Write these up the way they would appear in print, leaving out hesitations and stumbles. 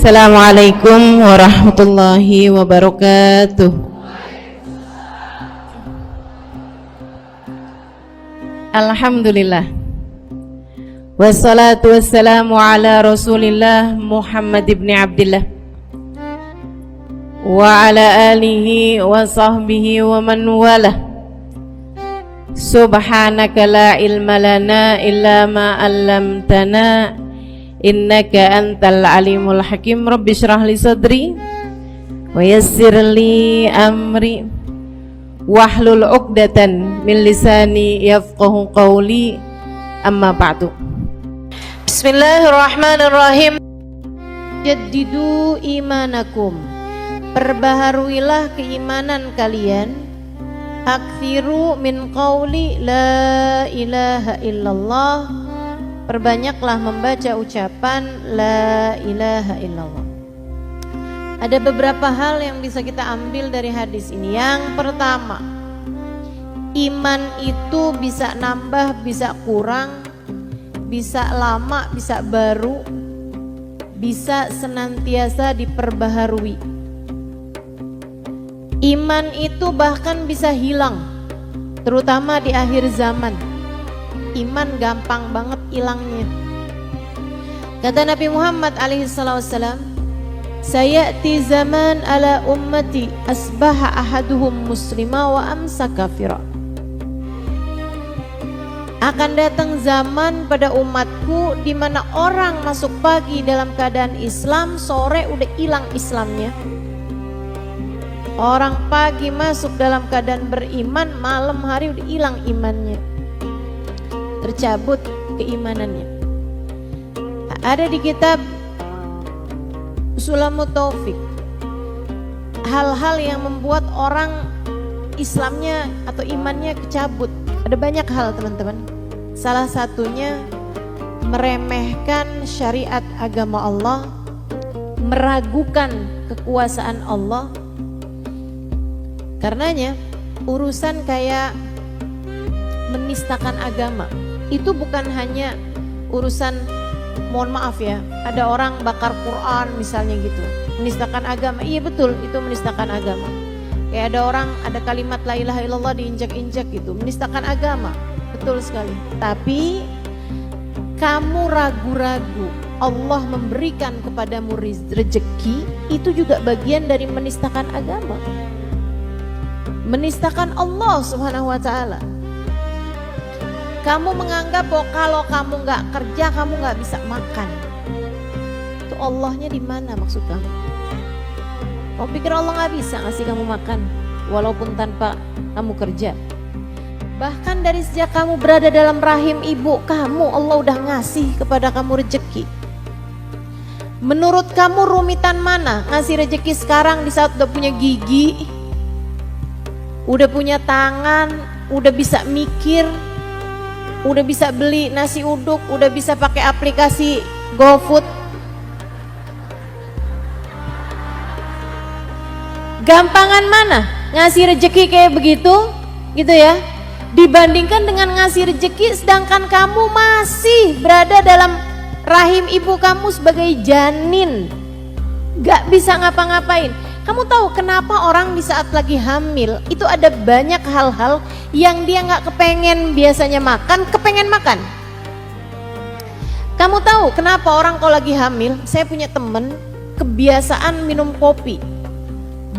Assalamualaikum warahmatullahi wabarakatuh. Alhamdulillah. Wassalatu wassalamu ala Rasulillah Muhammad ibn Abdillah wa ala alihi wa sahbihi wa man walah. Subhanaka la ilma lana illa ma 'allamtana innaka antal alimul hakim. Rabbi shrah li sadri wa yassir li amri wahlul 'uqdatan min lisani yafqahu qawli. Amma ba'du. Bismillahirrahmanirrahim. Jaddidu imanakum, perbaharuilah keimanan kalian. Aktsiru min qawli la ilaha illallah, perbanyaklah membaca ucapan la ilaha illallah. Ada beberapa hal yang bisa kita ambil dari hadis ini. Yang pertama, iman itu bisa nambah, bisa kurang, bisa lama, bisa baru, bisa senantiasa diperbaharui. Iman itu bahkan bisa hilang, terutama di akhir zaman. Iman gampang banget hilangnya. Kata Nabi Muhammad alaihissalam, sayati zaman ala ummati asbaha ahaduhum muslima wa amsa kafira. Akan datang zaman pada umatku di mana orang masuk pagi dalam keadaan Islam, sore udah hilang Islamnya. Orang pagi masuk dalam keadaan beriman, malam hari udah hilang imannya, tercabut keimanannya. Ada di kitab Sulamut Taufik hal-hal yang membuat orang Islamnya atau imannya kecabut. Ada banyak hal, teman-teman. Salah satunya meremehkan syariat agama Allah, meragukan kekuasaan Allah. Karenanya urusan kayak menistakan agama itu bukan hanya urusan, mohon maaf ya, ada orang bakar Quran misalnya gitu, menistakan agama. Iya betul, itu menistakan agama. Kayak ada orang, ada kalimat la ilaha illallah diinjak-injak gitu, menistakan agama. Betul sekali. Tapi kamu ragu-ragu Allah memberikan kepadamu rezeki, itu juga bagian dari menistakan agama, menistakan Allah subhanahu wa ta'ala. Kamu menganggap bahwa kalau kamu gak kerja kamu gak bisa makan. Itu Allahnya di mana maksud kamu? Kamu pikir Allah gak bisa ngasih kamu makan walaupun tanpa kamu kerja? Bahkan dari sejak kamu berada dalam rahim ibu kamu, Allah udah ngasih kepada kamu rezeki. Menurut kamu rumitan mana ngasih rezeki sekarang di saat udah punya gigi, udah punya tangan, udah bisa mikir, udah bisa beli nasi uduk, udah bisa pakai aplikasi GoFood. Gampangan mana ngasih rezeki kayak begitu, gitu ya, dibandingkan dengan ngasih rezeki sedangkan kamu masih berada dalam rahim ibu kamu sebagai janin, gak bisa ngapa-ngapain. Kamu tahu kenapa orang di saat lagi hamil itu ada banyak hal-hal yang dia gak kepengen biasanya makan, kepengen makan. Kamu tahu kenapa orang kalau lagi hamil? Saya punya temen kebiasaan minum kopi.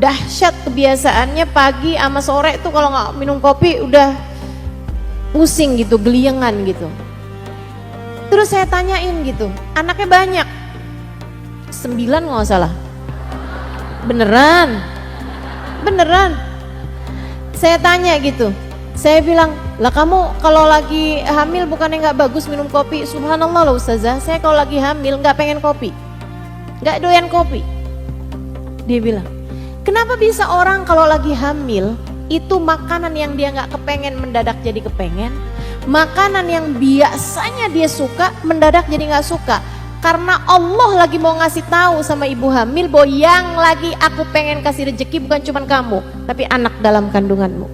Dahsyat kebiasaannya, pagi sama sore itu kalau gak minum kopi udah pusing gitu, geliengan gitu. Terus saya tanyain gitu, anaknya banyak, 9 gak salah. Beneran saya tanya gitu, saya bilang, lah kamu kalau lagi hamil bukannya gak bagus minum kopi? Subhanallah loh ustazah, saya kalau lagi hamil gak pengen kopi, gak doyan kopi. Dia bilang, kenapa bisa orang kalau lagi hamil itu makanan yang dia gak kepengen mendadak jadi kepengen, makanan yang biasanya dia suka mendadak jadi gak suka? Karena Allah lagi mau ngasih tahu sama ibu hamil bahwa yang lagi aku pengen kasih rezeki bukan cuma kamu, tapi anak dalam kandunganmu.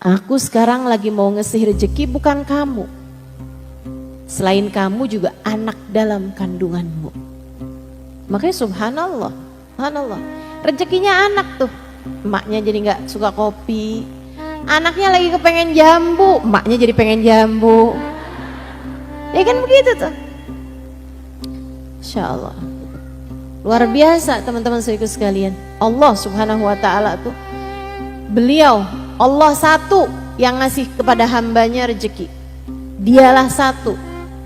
Aku sekarang lagi mau ngasih rezeki bukan kamu. Selain kamu juga anak dalam kandunganmu. Makanya subhanallah, subhanallah. Rezekinya anak tuh. Emaknya jadi gak suka kopi. Anaknya lagi kepengen jambu, emaknya jadi pengen jambu. Ya kan begitu tuh. Insya Allah. Luar biasa teman-teman saudaraku sekalian. Allah subhanahu wa ta'ala tuh, beliau Allah satu yang ngasih kepada hambanya rezeki. Dialah satu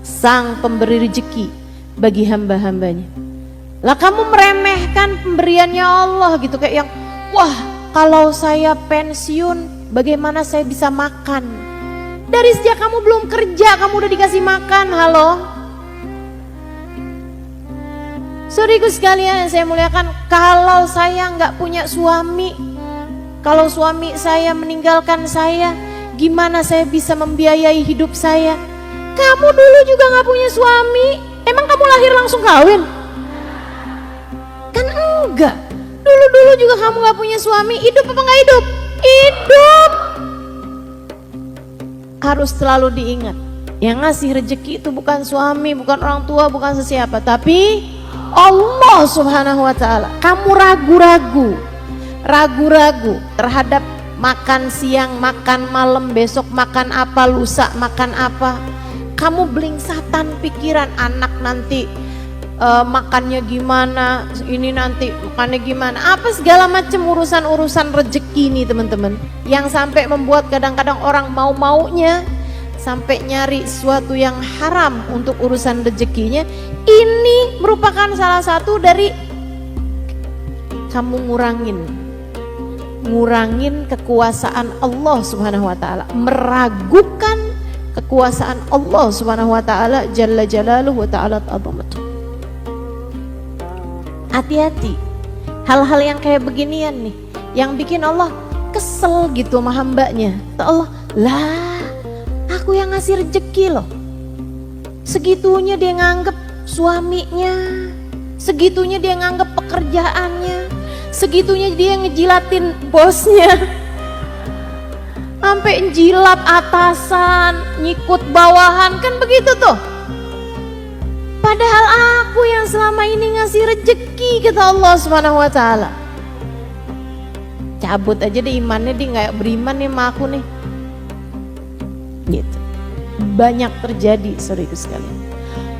sang pemberi rezeki bagi hamba-hambanya. Lah kamu meremehkan pemberiannya Allah gitu, kayak yang wah kalau saya pensiun bagaimana saya bisa makan? Dari sejak kamu belum kerja kamu udah dikasih makan. Halo saudaraku sekalian saya muliakan, kalau saya nggak punya suami, kalau suami saya meninggalkan saya, gimana saya bisa membiayai hidup saya? Kamu dulu juga nggak punya suami, emang kamu lahir langsung kawin? Kan enggak. Dulu juga kamu gak punya suami, hidup apa gak hidup? Hidup. Harus selalu diingat, yang ngasih rezeki itu bukan suami, bukan orang tua, bukan sesiapa, tapi Allah subhanahu wa ta'ala. Kamu ragu-ragu terhadap makan siang, makan malam, besok makan apa, lusa makan apa. Kamu belingsatan pikiran, anak nanti makannya gimana, ini nanti makannya gimana, apa segala macam urusan-urusan rezeki nih teman-teman, yang sampai membuat kadang-kadang orang mau-maunya sampai nyari sesuatu yang haram untuk urusan rezekinya. Ini merupakan salah satu dari kamu ngurangin kekuasaan Allah subhanahu wa ta'ala, meragukan kekuasaan Allah subhanahu wa ta'ala jalla jalaluhu wa ta'ala azamatuh. Hati-hati, hal-hal yang kayak beginian nih, yang bikin Allah kesel gitu sama hambanya. Allah, lah aku yang ngasih rezeki loh. Segitunya dia nganggep suaminya, segitunya dia nganggep pekerjaannya, segitunya dia ngejilatin bosnya, sampai jilat atasan, nyikut bawahan, kan begitu tuh. Padahal aku yang selama ini ngasih rezeki, kata Allah subhanahu wa ta'ala. Cabut aja deh imannya, dia gak beriman nih sama aku nih. Gitu. Banyak terjadi saudaraku sekalian.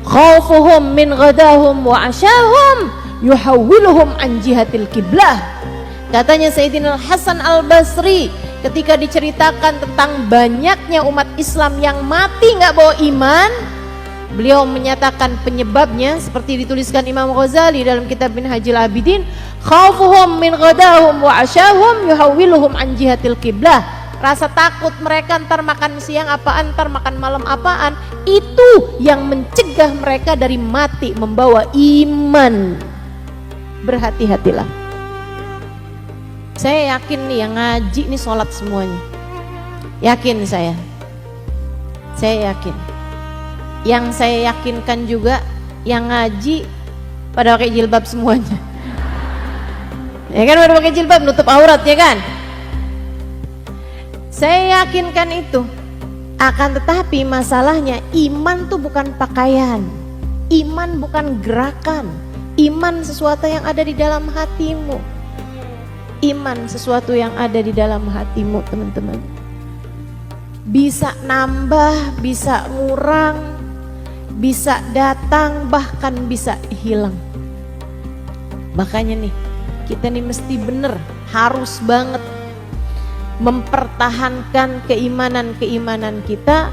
Khaufuhum min ghadahum wa asyahum yuhawwiluhum an jihatil kiblah. Katanya Sayyidina Hasan al-Basri ketika diceritakan tentang banyaknya umat Islam yang mati gak bawa iman, beliau menyatakan penyebabnya seperti dituliskan Imam Ghazali dalam kitab Minhajul Abidin, khaufuhum min ghadahum wa asyahum yuhawwiluhum an jihatil kiblah. Rasa takut mereka ntar makan siang apaan, ntar makan malam apaan, itu yang mencegah mereka dari mati membawa iman. Berhati-hatilah. Saya yakin nih yang ngaji nih sholat semuanya. Yakin saya yakin. Yang saya yakinkan juga yang ngaji pada pakai jilbab semuanya. Ya kan, pada pakai jilbab nutup aurat ya kan. Saya yakinkan itu. Akan tetapi masalahnya iman tuh bukan pakaian, iman bukan gerakan, iman sesuatu yang ada di dalam hatimu. Iman sesuatu yang ada di dalam hatimu teman-teman. Bisa nambah, bisa ngurang, bisa datang, bahkan bisa hilang. Makanya nih, kita nih mesti bener, harus banget mempertahankan keimanan-keimanan kita,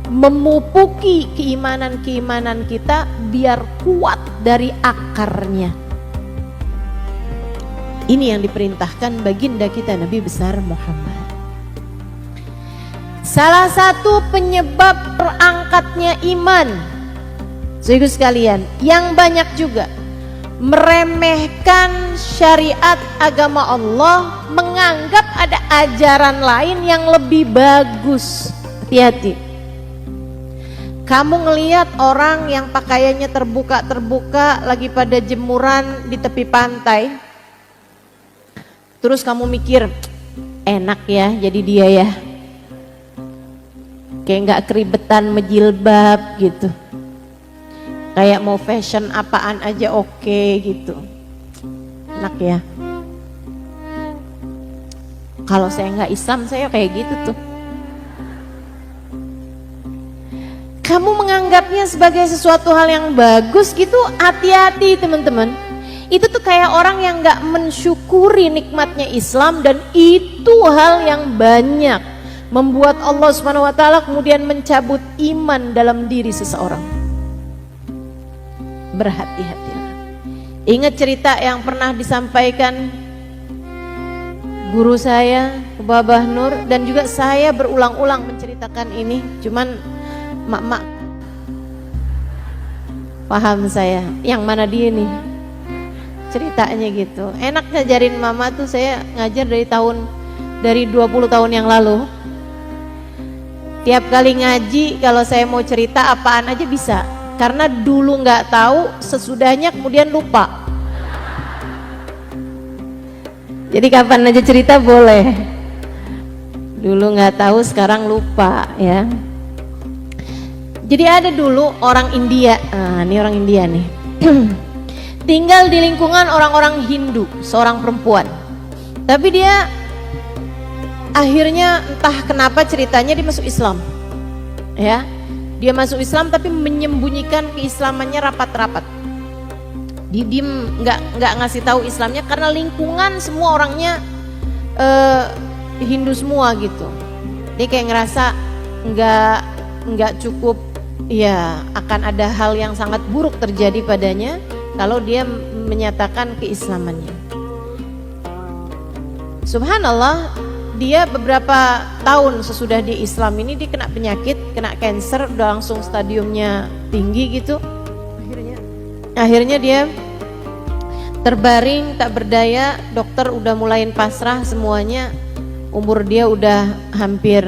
memupuki keimanan-keimanan kita biar kuat dari akarnya. Ini yang diperintahkan baginda kita Nabi besar Muhammad. Salah satu penyebab terangkatnya iman, saudaraku sekalian, yang banyak juga meremehkan syariat agama Allah, menganggap ada ajaran lain yang lebih bagus. Hati-hati. Kamu ngelihat orang yang pakaiannya terbuka-terbuka lagi pada jemuran di tepi pantai, terus kamu mikir, enak ya jadi dia ya. Kayak nggak keribetan menjilbab gitu. Kayak mau fashion apaan aja oke gitu. Enak ya. Kalau saya nggak Islam saya kayak gitu tuh. Kamu menganggapnya sebagai sesuatu hal yang bagus gitu, hati-hati teman-teman. Itu tuh kayak orang yang nggak mensyukuri nikmatnya Islam, dan itu hal yang banyak membuat Allah Subhanahu wa taala kemudian mencabut iman dalam diri seseorang. Berhati-hatilah. Ingat cerita yang pernah disampaikan guru saya, Babah Nur, dan juga saya berulang-ulang menceritakan ini, cuman mak-mak paham saya, yang mana dia nih ceritanya gitu. Enak ngajarin mama tuh, saya ngajar dari 20 tahun yang lalu. Tiap kali ngaji kalau saya mau cerita apaan aja bisa, karena dulu nggak tahu, sesudahnya kemudian lupa. Jadi kapan aja cerita boleh. Dulu nggak tahu, sekarang lupa ya. Jadi ada dulu orang India, ini orang India nih, tinggal di lingkungan orang-orang Hindu, seorang perempuan. Tapi dia akhirnya entah kenapa ceritanya dia masuk Islam, ya. Dia masuk Islam tapi menyembunyikan keislamannya rapat-rapat. Dia diem, nggak ngasih tahu Islamnya karena lingkungan semua orangnya Hindu semua gitu. Dia kayak ngerasa nggak cukup, ya akan ada hal yang sangat buruk terjadi padanya kalau dia menyatakan keislamannya. Subhanallah, dia beberapa tahun sesudah dia Islam ini dia kena penyakit, kena cancer, udah langsung stadiumnya tinggi gitu. Akhirnya dia terbaring tak berdaya, dokter udah mulain pasrah semuanya, umur dia udah hampir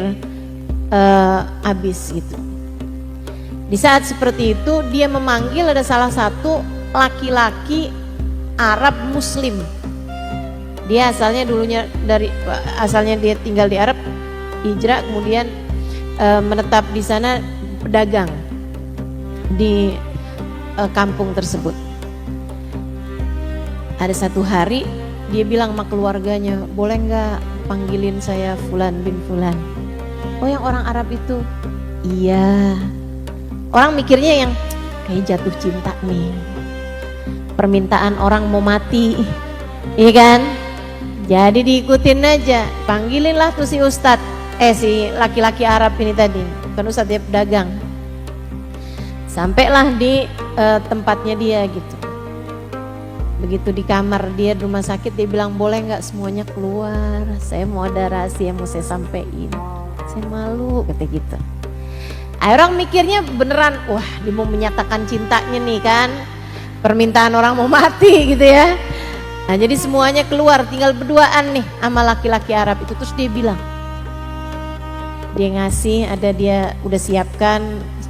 habis gitu. Di saat seperti itu dia memanggil ada salah satu laki-laki Arab Muslim. Dia asalnya asalnya dia tinggal di Arab, hijrah kemudian menetap di sana, pedagang di kampung tersebut. Ada satu hari dia bilang sama keluarganya, boleh nggak panggilin saya Fulan bin Fulan? Oh, yang orang Arab itu? Iya. Orang mikirnya yang kayak jatuh cinta nih, permintaan orang mau mati, iya kan? Jadi diikutin aja, panggilin lah tuh si ustadz, si laki-laki Arab ini tadi, kan ustadz dia pedagang. Sampailah di tempatnya dia gitu. Begitu di kamar dia di rumah sakit, dia bilang boleh nggak semuanya keluar, saya mau ada rahasia mau saya sampein, saya malu kata gitu. Orang mikirnya beneran, wah dia mau menyatakan cintanya nih kan, permintaan orang mau mati gitu ya. Nah jadi semuanya keluar, tinggal berduaan nih sama laki-laki Arab itu. Terus dia bilang, dia ngasih, dia udah siapkan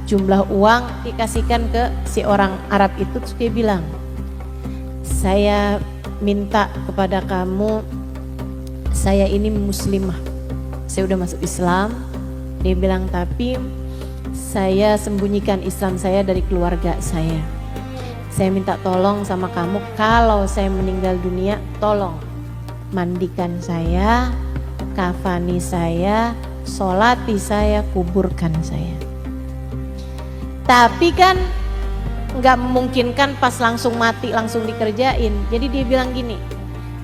jumlah uang, dikasihkan ke si orang Arab itu. Terus dia bilang, saya minta kepada kamu, saya ini muslimah, saya udah masuk Islam. Dia bilang, tapi saya sembunyikan Islam saya dari keluarga saya. Saya minta tolong sama kamu, kalau saya meninggal dunia, tolong mandikan saya, kafani saya, sholati saya, kuburkan saya. Tapi kan nggak memungkinkan pas langsung mati langsung dikerjain. Jadi dia bilang gini,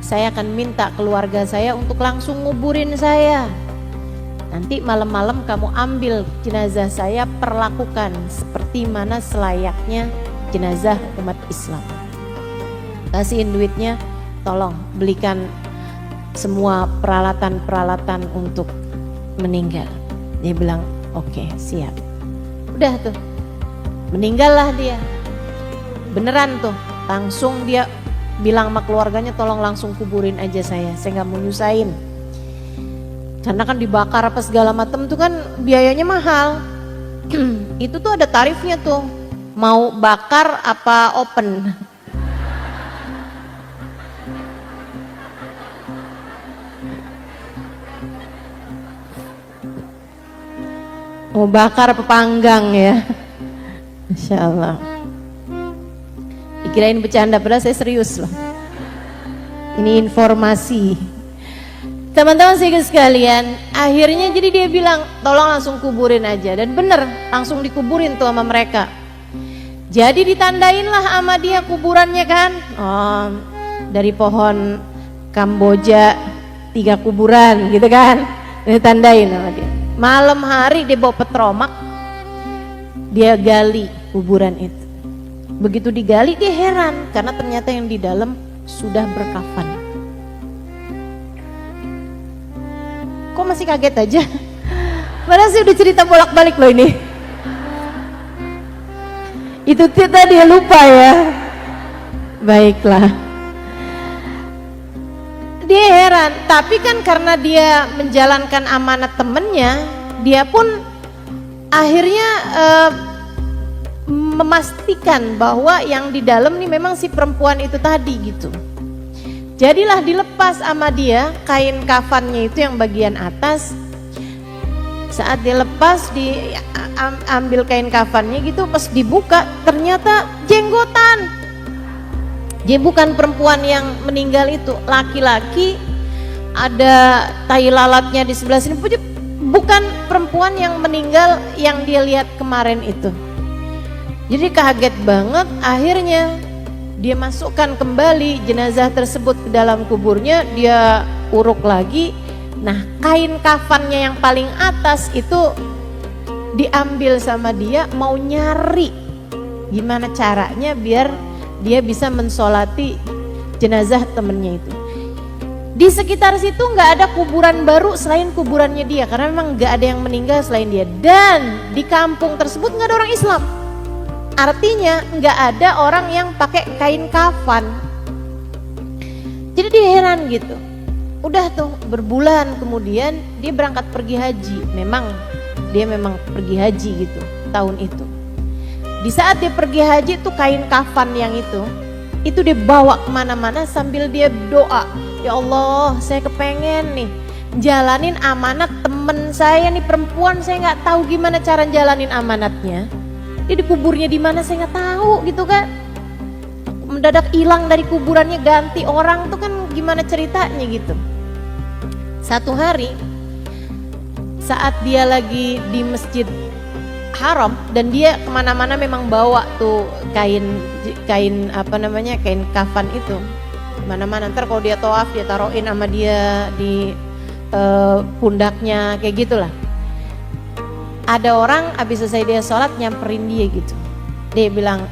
saya akan minta keluarga saya untuk langsung nguburin saya. Nanti malam-malam kamu ambil jenazah saya, perlakukan seperti mana selayaknya jenazah umat Islam. Kasihin duitnya, tolong belikan semua peralatan-peralatan untuk meninggal. Dia bilang, oke, siap. Udah tuh, meninggallah dia. Beneran tuh, langsung dia bilang sama keluarganya, tolong langsung kuburin aja saya nggak mau nyusahin. Karena kan dibakar apa segala macam tuh kan biayanya mahal. Itu tuh ada tarifnya tuh, mau bakar apa open. Mau bakar apa panggang ya? Masya Allah. Dikirain bercanda, padahal saya serius loh. Ini informasi. Teman-teman sekalian, akhirnya jadi dia bilang, tolong langsung kuburin aja. Dan bener, langsung dikuburin tuh sama mereka. Jadi ditandainlah sama dia kuburannya kan. Oh, dari pohon Kamboja 3 kuburan gitu kan. Ditandain sama dia. Malam hari dia bawa petromak, dia gali kuburan itu. Begitu digali dia heran karena ternyata yang di dalam sudah berkafan. Kok masih kaget aja? Padahal sih udah cerita bolak-balik loh ini. Itu kita dia lupa ya. Baiklah. Dia heran, tapi kan karena dia menjalankan amanat temennya, dia pun akhirnya memastikan bahwa yang di dalam nih memang si perempuan itu tadi gitu. Jadilah dilepas sama dia kain kafannya itu yang bagian atas. Saat dia lepas, diambil kain kafannya gitu, pas dibuka ternyata jenggotan. Dia bukan perempuan yang meninggal itu, laki-laki, ada tai lalatnya di sebelah sini. Bukan perempuan yang meninggal yang dia lihat kemarin itu. Jadi kaget banget, akhirnya dia masukkan kembali jenazah tersebut ke dalam kuburnya, dia uruk lagi. Nah, kain kafannya yang paling atas itu diambil sama dia, mau nyari gimana caranya biar dia bisa mensolati jenazah temennya itu. Di sekitar situ nggak ada kuburan baru selain kuburannya dia, karena memang nggak ada yang meninggal selain dia. Dan di kampung tersebut nggak ada orang Islam, artinya nggak ada orang yang pakai kain kafan. Jadi dia heran gitu. Udah tuh berbulan kemudian dia berangkat pergi haji. Dia memang pergi haji gitu tahun itu. Di saat dia pergi haji tuh kain kafan yang itu dia bawa kemana-mana sambil dia doa, ya Allah saya kepengen nih jalanin amanat temen saya nih perempuan, saya nggak tahu gimana cara jalanin amanatnya. Dia dikuburnya di mana saya nggak tahu gitu kan. Mendadak hilang dari kuburannya, ganti orang tuh kan gimana ceritanya gitu. Satu hari saat dia lagi di Masjid Haram dan dia kemana-mana memang bawa tuh kain kafan itu mana-mana. Ntar kalau dia tawaf dia taruhin sama dia di pundaknya kayak gitulah. Ada orang habis selesai dia sholat nyamperin dia gitu. Dia bilang,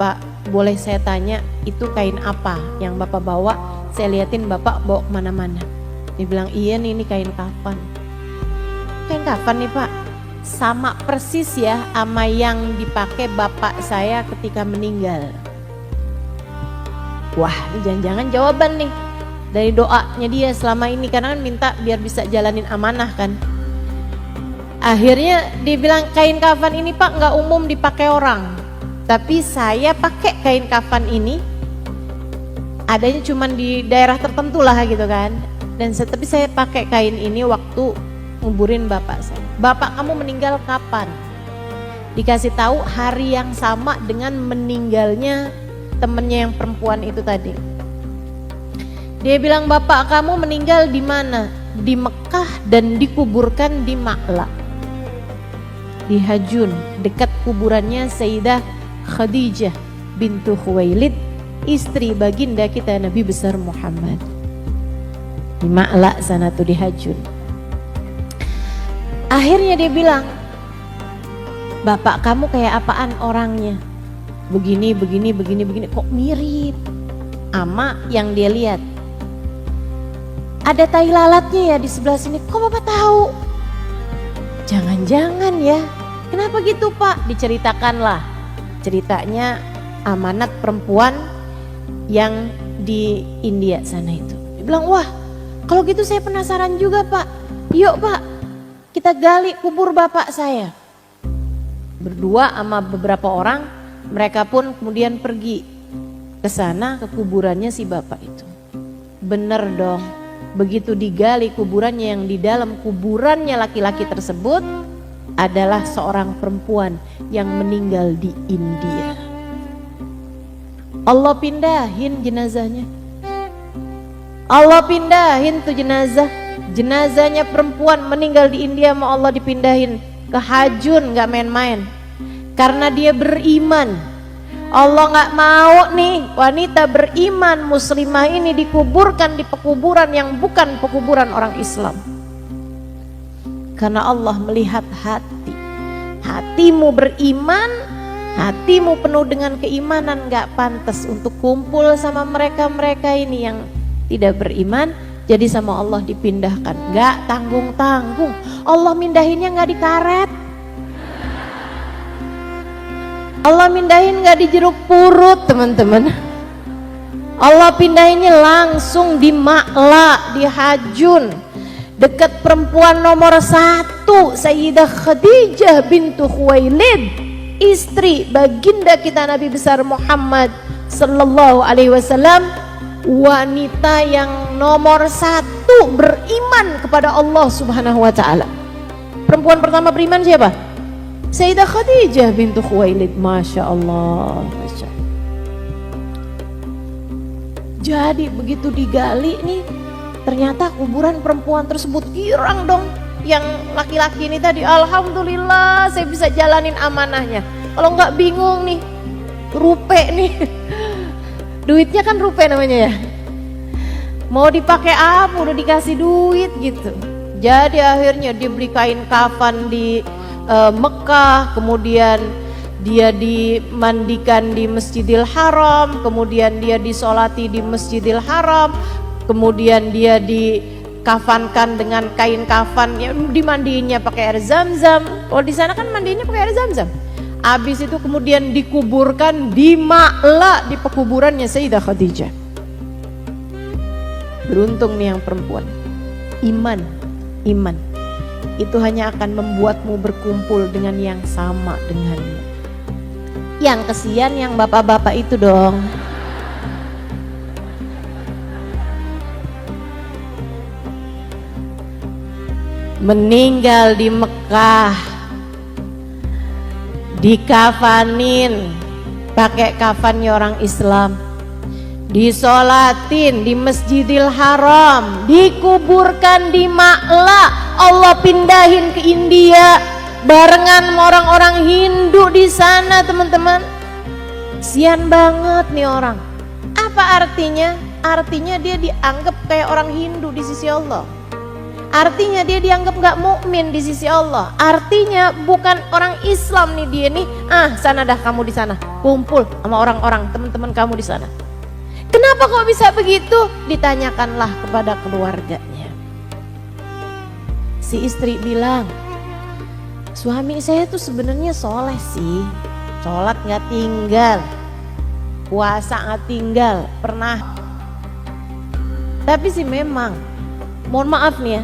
Pak boleh saya tanya itu kain apa yang Bapak bawa? Saya liatin Bapak bawa kemana-mana. Dia bilang iya nih, ini kain kafan. Kain kafan nih Pak, sama persis ya sama yang dipakai bapak saya ketika meninggal. Wah, ini jangan-jangan jawaban nih dari doanya dia selama ini, karena kan minta biar bisa jalanin amanah kan. Akhirnya dia bilang kain kafan ini Pak nggak umum dipakai orang, tapi saya pakai kain kafan ini adanya cuman di daerah tertentu lah gitu kan. Dan tapi saya pakai kain ini waktu nguburin bapak saya. Bapak kamu meninggal kapan? Dikasih tahu hari yang sama dengan meninggalnya temennya yang perempuan itu tadi. Dia bilang bapak kamu meninggal di mana? Di Mekah dan dikuburkan di Ma'la, di Hajun, dekat kuburannya Sayyidah Khadijah bintu Khuwailid, istri baginda kita Nabi besar Muhammad. Di Ma'la sana tuh di Hajun. Akhirnya dia bilang, bapak kamu kayak apaan orangnya? Begini, kok mirip ama yang dia lihat. Ada tai lalatnya ya di sebelah sini, kok bapak tahu? Jangan-jangan ya, kenapa gitu Pak? Diceritakanlah ceritanya amanat perempuan yang di India sana itu. Dia bilang, wah kalau gitu saya penasaran juga Pak, yuk Pak kita gali kubur bapak saya. Berdua sama beberapa orang, mereka pun kemudian pergi ke sana, ke kuburannya si bapak itu. Bener dong, begitu digali kuburannya, yang di dalam kuburannya laki-laki tersebut adalah seorang perempuan yang meninggal di India. Allah pindahin jenazahnya. Allah pindahin tuh jenazah. Jenazahnya perempuan meninggal di India sama Allah dipindahin ke Hajun, gak main-main. Karena dia beriman. Allah gak mau nih wanita beriman muslimah ini dikuburkan di pekuburan yang bukan pekuburan orang Islam. Karena Allah melihat hati. Hatimu beriman, hatimu penuh dengan keimanan, gak pantas untuk kumpul sama mereka-mereka ini yang tidak beriman. Jadi sama Allah dipindahkan, gak tanggung-tanggung. Allah mindahinnya gak dikaret. Allah mindahin gak di jeruk purut, teman-teman. Allah pindahinnya langsung di Ma'la, di Hajun. Dekat perempuan nomor 1, Sayyidah Khadijah bintu Khuwailid, istri baginda kita Nabi besar Muhammad sallallahu alaihi wasallam, wanita yang nomor 1 beriman kepada Allah Subhanahu wa taala. Perempuan pertama beriman siapa? Sayyidah Khadijah bintu Khuwailid. Masya Allah, Masya Allah. Jadi begitu digali nih, ternyata kuburan perempuan tersebut girang dong. Yang laki-laki ini tadi, alhamdulillah saya bisa jalanin amanahnya. Kalau nggak bingung nih, rupe nih. Duitnya kan rupe namanya ya. Mau dipakai apa, udah dikasih duit gitu. Jadi akhirnya dia beli kain kafan di Mekah, kemudian dia dimandikan di Masjidil Haram, kemudian dia disolati di Masjidil Haram, kemudian dia dikafankan dengan kain kafan, ya, dimandiinnya pakai air zam-zam. Kalau di sana kan mandiinnya pakai air zam-zam. Habis itu kemudian dikuburkan di Ma'la, di pekuburannya Sayyidah Khadijah. Beruntung nih yang perempuan. Iman itu hanya akan membuatmu berkumpul dengan yang sama denganmu. Yang kesian yang bapak-bapak itu dong. Meninggal di Mekah, dikafanin pakai kafannya orang Islam, disolatin di Masjidil Haram, dikuburkan di Ma'la. Allah pindahin ke India barengan sama orang-orang Hindu di sana, teman-teman. Sian banget nih orang. Apa artinya? Artinya dia dianggap kayak orang Hindu di sisi Allah. Artinya dia dianggap gak mukmin di sisi Allah. Artinya bukan orang Islam nih dia nih. Sana dah kamu di sana, kumpul sama orang-orang teman-teman kamu di sana. Kenapa kok bisa begitu? Ditanyakanlah kepada keluarganya. Si istri bilang, suami saya tuh sebenarnya soleh sih, sholat nggak tinggal, puasa nggak tinggal, pernah. Tapi sih memang, mohon maaf nih ya,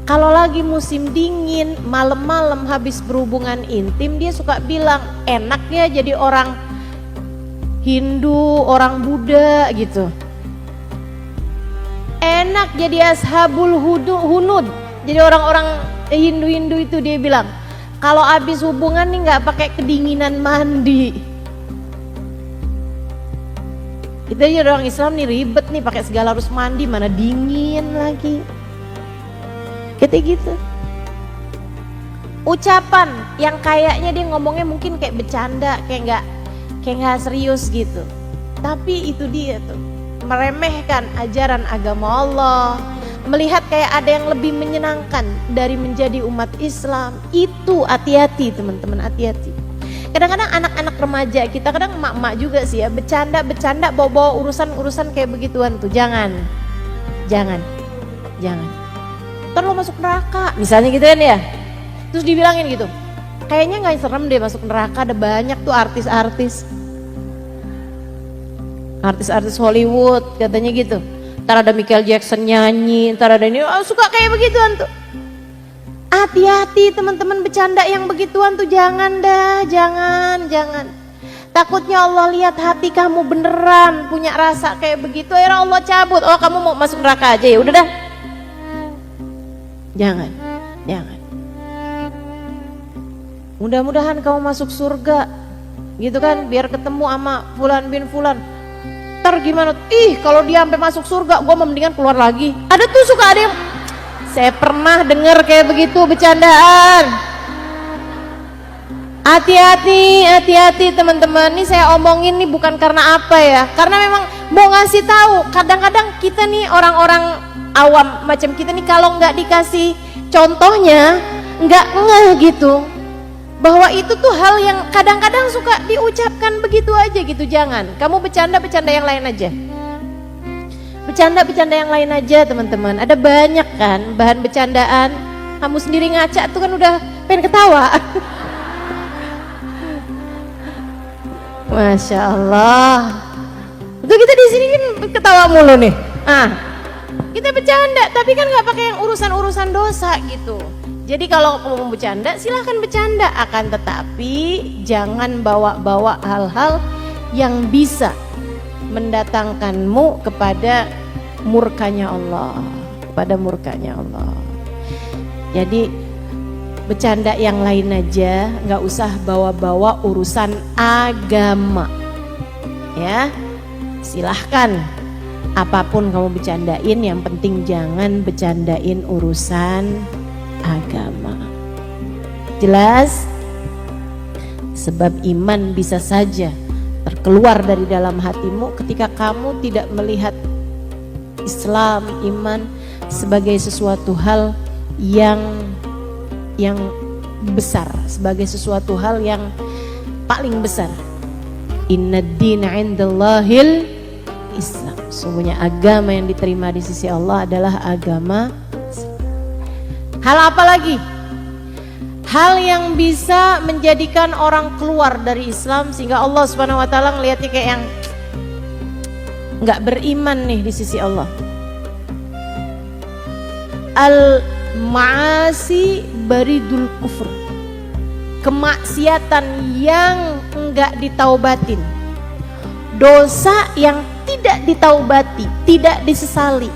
kalau lagi musim dingin, malam-malam habis berhubungan intim, dia suka bilang enaknya jadi orang Hindu, orang Buddha gitu. Enak jadi ashabul hunud. Jadi orang-orang Hindu-Hindu itu dia bilang, kalau habis hubungan nih nggak pakai kedinginan mandi. Kita jadi orang Islam nih ribet nih, pakai segala harus mandi, mana dingin lagi. Kayak gitu. Ucapan yang kayaknya dia ngomongnya mungkin kayak bercanda, kayak nggak serius gitu. Tapi itu dia tuh, meremehkan ajaran agama Allah, melihat kayak ada yang lebih menyenangkan dari menjadi umat Islam. Itu hati-hati teman-teman, hati-hati. Kadang-kadang anak-anak remaja kita, kadang emak-emak juga sih ya, bercanda bawa-bawa urusan-urusan kayak begituan tuh. Jangan. Ntar lo masuk neraka misalnya gitu kan ya. Terus dibilangin gitu, kayaknya gak serem deh masuk neraka, ada banyak tuh artis Hollywood katanya gitu. Ntar ada Michael Jackson nyanyi, ntar ada ini, suka kayak begituan tuh. Hati-hati teman-teman, bercanda yang begituan tuh jangan dah, jangan. Takutnya Allah lihat hati kamu beneran punya rasa kayak begitu, akhirnya Allah cabut. Oh kamu mau masuk neraka aja ya, udah dah. Jangan. mudah-mudahan kamu masuk surga, gitu kan, biar ketemu sama fulan bin fulan. Ntar gimana, kalau dia sampai masuk surga gue mendingan keluar lagi. Ada tuh suka ada yang, saya pernah dengar kayak begitu bercandaan. Hati-hati teman-teman. Ini saya omongin nih bukan karena apa ya, karena memang mau ngasih tahu. Kadang-kadang kita nih orang-orang awam macam kita nih, kalau nggak dikasih contohnya nggak ngeh gitu, bahwa itu tuh hal yang kadang-kadang suka diucapkan begitu aja gitu. Jangan, kamu bercanda yang lain aja. Bercanda yang lain aja teman-teman. Ada banyak kan bahan bercandaan. Kamu sendiri ngaca tuh kan udah pengen ketawa. Masya Allah. Untuk kita di sini kan ketawa mulu nih. Kita bercanda tapi kan nggak pakai yang urusan-urusan dosa gitu. Jadi kalau kamu mau bercanda silahkan bercanda, akan tetapi jangan bawa-bawa hal-hal yang bisa mendatangkanmu kepada murkanya Allah, Jadi bercanda yang lain aja, nggak usah bawa-bawa urusan agama, ya. Silahkan apapun kamu bercandain, yang penting jangan bercandain urusan agama. Jelas? Sebab iman bisa saja terkeluar dari dalam hatimu ketika kamu tidak melihat Islam, iman sebagai sesuatu hal yang besar, sebagai sesuatu hal yang paling besar. Inna dina indallahil Islam. Sungguhnya agama yang diterima di sisi Allah adalah agama. Hal apa lagi? Hal yang bisa menjadikan orang keluar dari Islam sehingga Allah Subhanahu wa taala ngelihatnya kayak yang enggak beriman nih di sisi Allah. Al-ma'asi baridul kufur. Kemaksiatan yang enggak ditaubatin. Dosa yang tidak ditaubati, tidak disesali.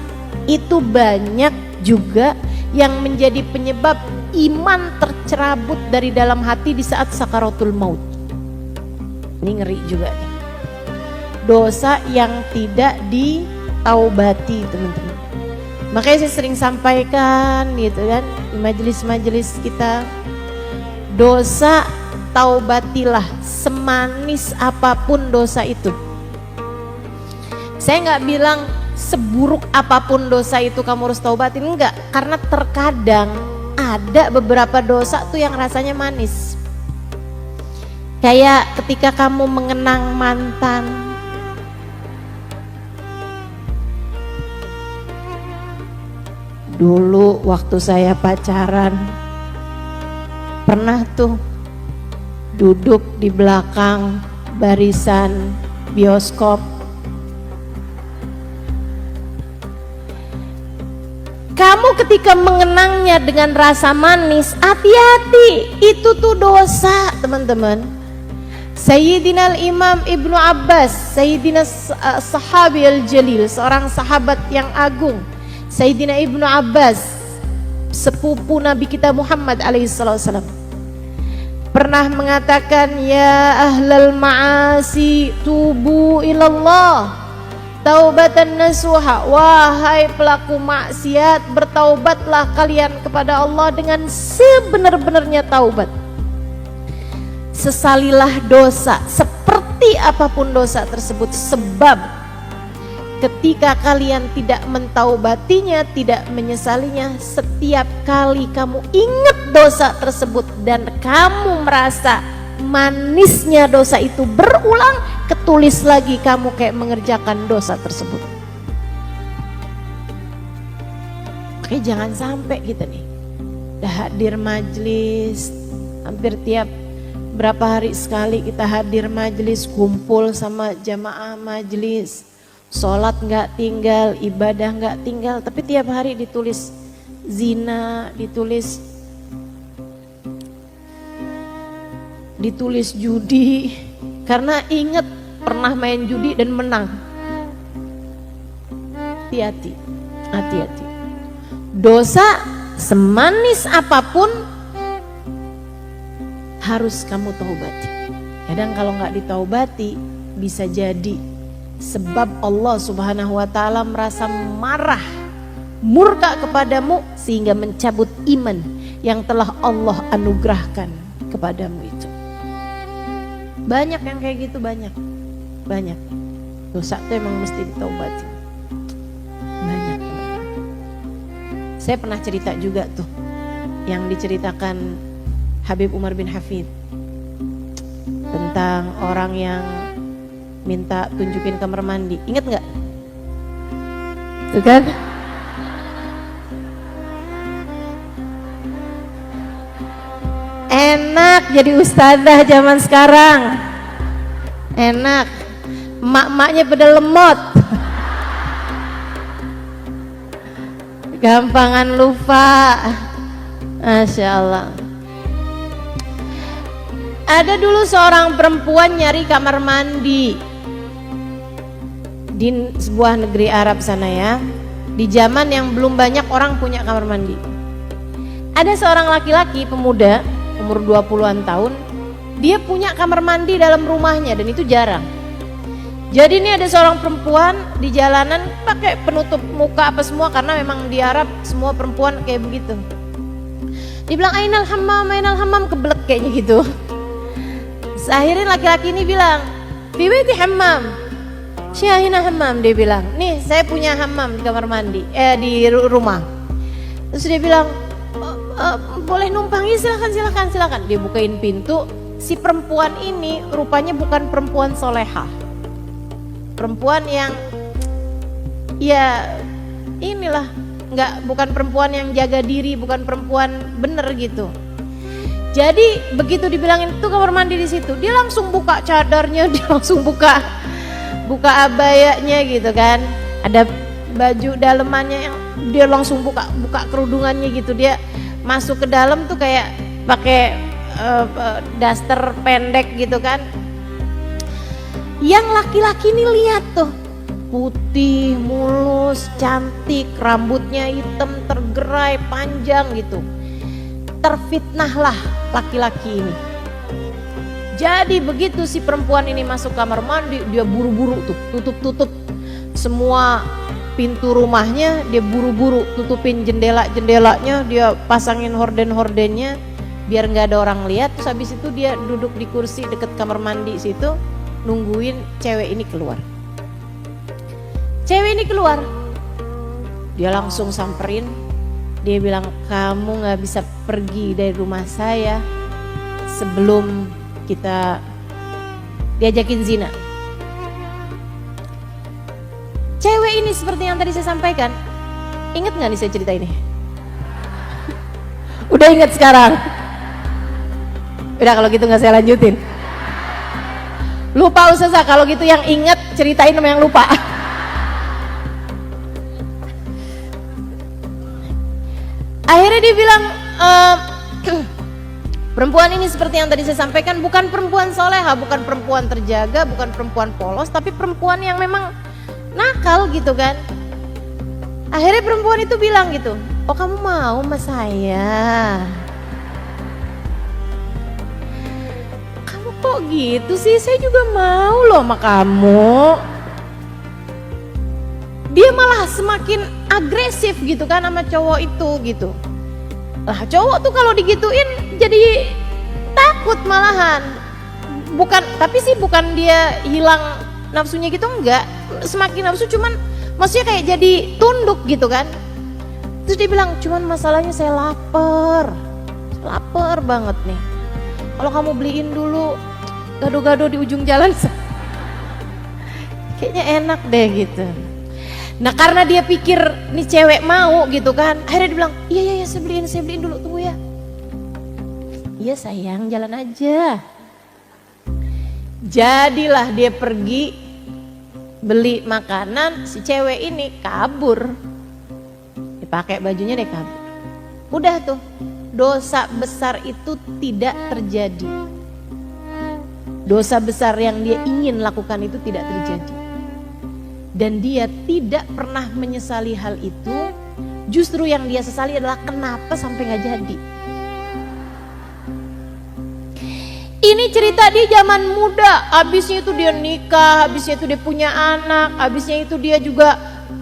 Itu banyak juga yang menjadi penyebab iman tercerabut dari dalam hati di saat sakaratul maut. Ini ngeri juga nih. Dosa yang tidak ditaubati teman-teman. Makanya saya sering sampaikan gitu kan di majelis-majelis kita, dosa taubatilah semanis apapun dosa itu. Saya nggak bilang seburuk apapun dosa itu kamu harus taubatin, enggak, karena terkadang ada beberapa dosa tuh yang rasanya manis. Kayak ketika kamu mengenang mantan, dulu waktu saya pacaran pernah tuh duduk di belakang barisan bioskop. Kamu ketika mengenangnya dengan rasa manis, hati-hati, itu tuh dosa teman-teman. Sayyidina Imam Ibnu Abbas, Sayyidina Sahabi Al-Jalil, seorang sahabat yang agung, Sayyidina Ibnu Abbas, sepupu Nabi kita Muhammad alaihissalam, pernah mengatakan, ya ahlal ma'asi tubu ilallah taubatan nasuha, wahai pelaku maksiat, bertaubatlah kalian kepada Allah dengan sebenar-benarnya taubat. Sesalilah dosa seperti apapun dosa tersebut, sebab ketika kalian tidak mentaubatinya, tidak menyesalinya, setiap kali kamu ingat dosa tersebut dan kamu merasa manisnya dosa itu berulang, ketulis lagi kamu kayak mengerjakan dosa tersebut. Oke, jangan sampai kita nih udah hadir majelis, hampir tiap berapa hari sekali kita hadir majelis, kumpul sama jamaah majelis, sholat nggak tinggal, ibadah nggak tinggal, tapi tiap hari ditulis zina, ditulis judi, karena ingat pernah main judi dan menang. Hati-hati. Dosa semanis apapun harus kamu taubati. Kadang kalau nggak ditaubati bisa jadi sebab Allah Subhanahu wa taala merasa marah, murka kepadamu sehingga mencabut iman yang telah Allah anugerahkan kepadamu itu. Banyak yang kayak gitu, banyak. Dosa itu emang mesti ditaubati. Banyak. Saya pernah cerita juga tuh yang diceritakan Habib Umar bin Hafid tentang orang yang minta tunjukin kamar mandi. Ingat nggak? Tuh kan? Enak jadi ustazah zaman sekarang. Enak. Emak-emaknya pada lemot. Gampangan lupa. Masya Allah. Ada dulu seorang perempuan nyari kamar mandi di sebuah negeri Arab sana ya. Di zaman yang belum banyak orang punya kamar mandi. Ada seorang laki-laki pemuda umur 20-an tahun, dia punya kamar mandi dalam rumahnya dan itu jarang. Jadi ini ada seorang perempuan di jalanan pakai penutup muka apa semua karena memang di Arab semua perempuan kayak begitu. Dia bilang ainal hammam, keblek kayaknya gitu. Akhirnya laki-laki ini bilang, "Fi baiti hammam." "Syahina hammam," dia bilang. "Nih, saya punya hammam di kamar mandi, di rumah." Terus dia bilang, "Boleh numpang?" "Ya, silakan." Dia bukain pintu. Si perempuan ini rupanya bukan perempuan solehah. Perempuan yang ya inilah, bukan perempuan yang jaga diri, bukan perempuan bener gitu. Jadi begitu dibilangin itu kamar mandi di situ, dia langsung buka cadarnya, dia langsung buka abayanya gitu kan. Ada baju dalemannya yang dia langsung buka kerudungannya gitu. Dia masuk ke dalam tuh kayak pakai daster pendek gitu kan. Yang laki-laki ini lihat tuh, putih, mulus, cantik, rambutnya hitam, tergerai, panjang gitu. Terfitnahlah laki-laki ini. Jadi begitu si perempuan ini masuk kamar mandi, dia buru-buru tuh tutup semua pintu rumahnya, dia buru-buru tutupin jendela-jendelanya, dia pasangin horden-hordennya biar nggak ada orang lihat. Terus habis itu dia duduk di kursi deket kamar mandi situ nungguin cewek ini keluar. Cewek ini keluar, dia langsung samperin. Dia bilang, "Kamu nggak bisa pergi dari rumah saya sebelum kita diajakin zina." Cewek ini seperti yang tadi saya sampaikan. Ingat nggak nih saya cerita ini? Udah ingat sekarang? Udah, kalau gitu nggak saya lanjutin. Lupa Ustazah, kalau gitu yang ingat ceritain sama yang lupa. Akhirnya dia bilang, perempuan ini seperti yang tadi saya sampaikan, bukan perempuan soleha, bukan perempuan terjaga, bukan perempuan polos, tapi perempuan yang memang nakal gitu kan. Akhirnya perempuan itu bilang gitu, "Oh, kamu mau sama saya?" "Kamu kok gitu sih? Saya juga mau loh sama kamu." Dia malah semakin agresif gitu kan sama cowok itu gitu. Lah cowok tuh kalau digituin jadi takut malahan. Bukan dia hilang nafsunya gitu, enggak. Semakin nafsu, cuman maksudnya kayak jadi tunduk gitu kan. Terus dia bilang, "Cuman masalahnya saya lapar banget nih. Kalau kamu beliin dulu gado-gado di ujung jalan, kayaknya enak deh gitu." Nah karena dia pikir nih cewek mau gitu kan, akhirnya dia bilang, iya saya beliin dulu, tunggu ya. "Iya sayang, jalan aja." Jadilah dia pergi beli makanan, si cewek ini kabur. Dipakai bajunya dia kabur. Udah tuh, dosa besar itu tidak terjadi. Dosa besar yang dia ingin lakukan itu tidak terjadi. Dan dia tidak pernah menyesali hal itu. Justru yang dia sesali adalah kenapa sampai gak jadi. Ini cerita di zaman muda, habisnya itu dia nikah, habisnya itu dia punya anak, habisnya itu dia juga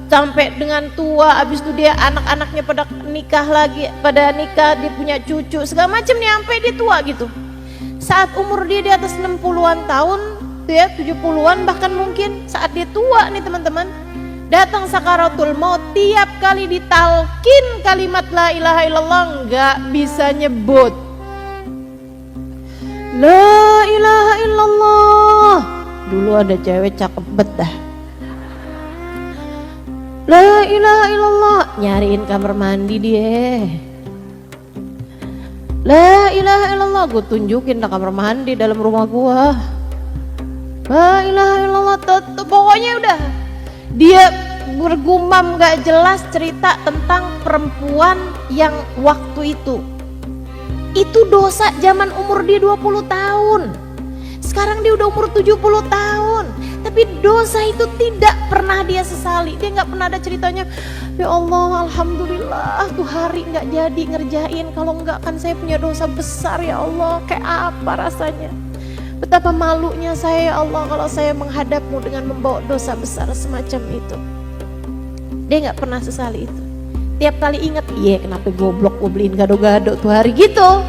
sampai dengan tua, habis itu dia anak-anaknya pada nikah lagi, pada nikah, dia punya cucu, segala macam nih sampai dia tua gitu. Saat umur dia di atas 60-an tahun, ya 70-an bahkan mungkin, saat dia tua nih teman-teman, datang sakaratul maut, tiap kali ditalkin kalimat la ilaha illallah nggak bisa nyebut. La ilaha illallah. Dulu ada cewek cakep bet dah. La ilaha illallah, nyariin kamar mandi dia. La ilaha illallah, gue tunjukin dah kamar mandi dalam rumah gua. La ilaha illallah, pokoknya udah. Dia bergumam gak jelas cerita tentang perempuan yang waktu itu. Itu dosa zaman umur dia 20 tahun. Sekarang dia udah umur 70 tahun. Tapi dosa itu tidak pernah dia sesali. Dia gak pernah ada ceritanya, ya Allah alhamdulillah tuh hari gak jadi ngerjain. Kalau enggak kan saya punya dosa besar ya Allah. Kayak apa rasanya. Betapa malunya saya ya Allah kalau saya menghadapmu dengan membawa dosa besar semacam itu. Dia gak pernah sesali itu. Tiap kali ingat, iya kenapa goblok gue beliin gado-gado tuh hari gitu.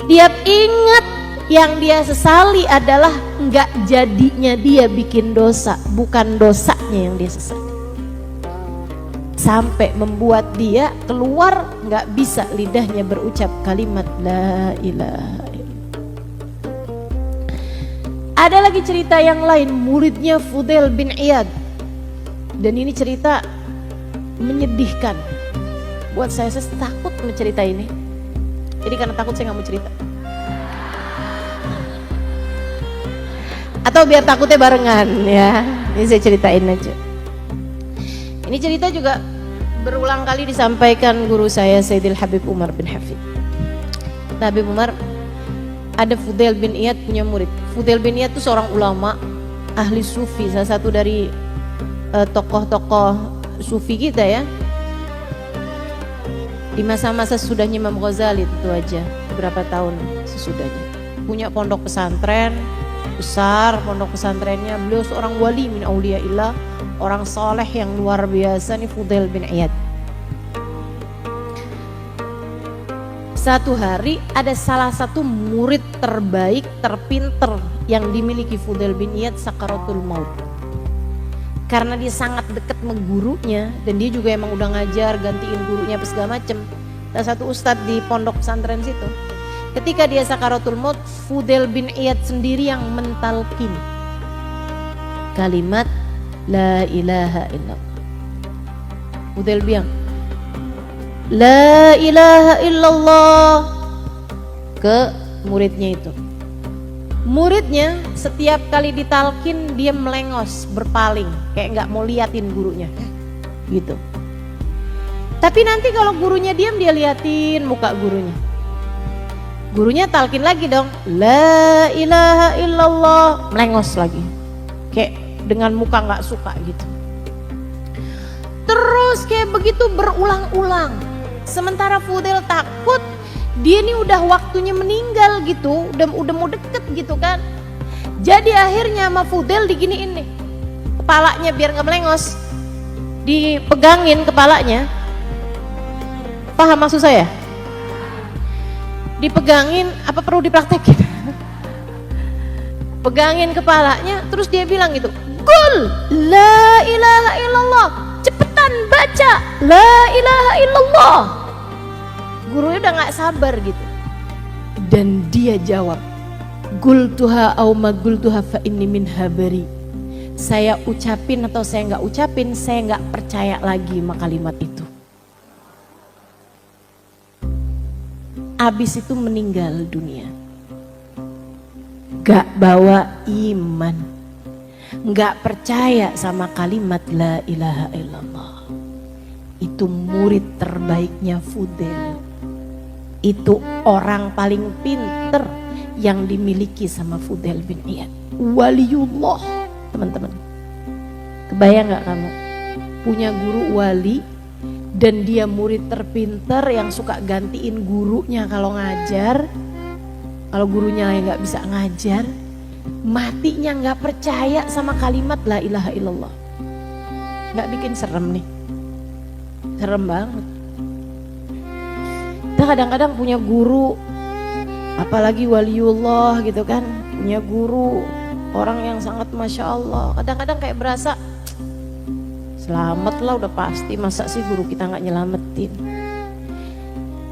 Tiap ingat, yang dia sesali adalah nggak jadinya dia bikin dosa, bukan dosanya yang dia sesali. Sampai membuat dia keluar nggak bisa lidahnya berucap kalimat la ilaha illallah. Ada lagi cerita yang lain, muridnya Fudail bin Iyad. Dan ini cerita menyedihkan buat saya takut mencerita ini. Jadi karena takut saya nggak mau cerita. Atau biar takutnya barengan ya. Ini saya ceritain aja. Ini cerita juga berulang kali disampaikan guru saya Sayyidil Habib Umar bin Hafid. Habib Umar, ada Fudail bin Iyad punya murid. Fudail bin Iyad itu seorang ulama ahli sufi, salah satu dari tokoh-tokoh sufi kita ya. Di masa-masa sesudahnya Imam Ghazali tentu aja, beberapa tahun sesudahnya. Punya pondok pesantren besar, pondok pesantrennya. Beliau seorang wali min auliyaillah, orang soleh yang luar biasa nih Fudail bin Iyad. Satu hari ada salah satu murid terbaik, terpinter yang dimiliki Fudail bin Iyad sakaratul maut. Karena dia sangat dekat sama gurunya dan dia juga emang udah ngajar, gantiin gurunya apa segala macem. Salah satu ustadz di pondok pesantren situ. Ketika dia sakaratul maut, Fudail bin Iyad sendiri yang mentalkin kalimat la ilaha illallah. Fudail bilang la ilaha illallah ke muridnya itu. Muridnya setiap kali ditalkin dia melengos, berpaling, kayak nggak mau liatin gurunya, gitu. Tapi nanti kalau gurunya diam dia liatin muka gurunya. Gurunya talkin lagi dong, la ilaha illallah, melengos lagi, kayak dengan muka nggak suka gitu. Terus kayak begitu berulang-ulang. Sementara Fudail takut. Dia ini udah waktunya meninggal gitu, udah mau deket gitu kan. Jadi akhirnya sama Fudail diginiin nih, kepalanya biar nggak melengos, dipegangin kepalanya. Paham maksud saya? Dipegangin, apa perlu dipraktekin? Pegangin kepalanya, terus dia bilang gitu, Qul la ilaha illallah, cepetan baca la ilaha illallah. Gurunya udah gak sabar gitu. Dan dia jawab, Qultuha au ma qultuha fa inni min habari. Saya ucapin atau saya gak ucapin, saya gak percaya lagi sama kalimat itu. Abis itu meninggal dunia. Gak bawa iman, gak percaya sama kalimat la ilaha illallah. Itu murid terbaiknya Fudail. Itu orang paling pinter yang dimiliki sama Fudail bin Iyad. Waliullah, teman-teman. Kebayang gak kamu punya guru wali dan dia murid terpinter yang suka gantiin gurunya kalau ngajar. Kalau gurunya yang nggak bisa ngajar, matinya nggak percaya sama kalimat la ilaha illallah. Nggak bikin serem nih? Serem banget. Kita kadang-kadang punya guru, apalagi waliullah gitu kan, punya guru orang yang sangat masya Allah. Kadang-kadang kayak berasa selamat lah udah pasti, masa sih guru kita nggak nyelamatin.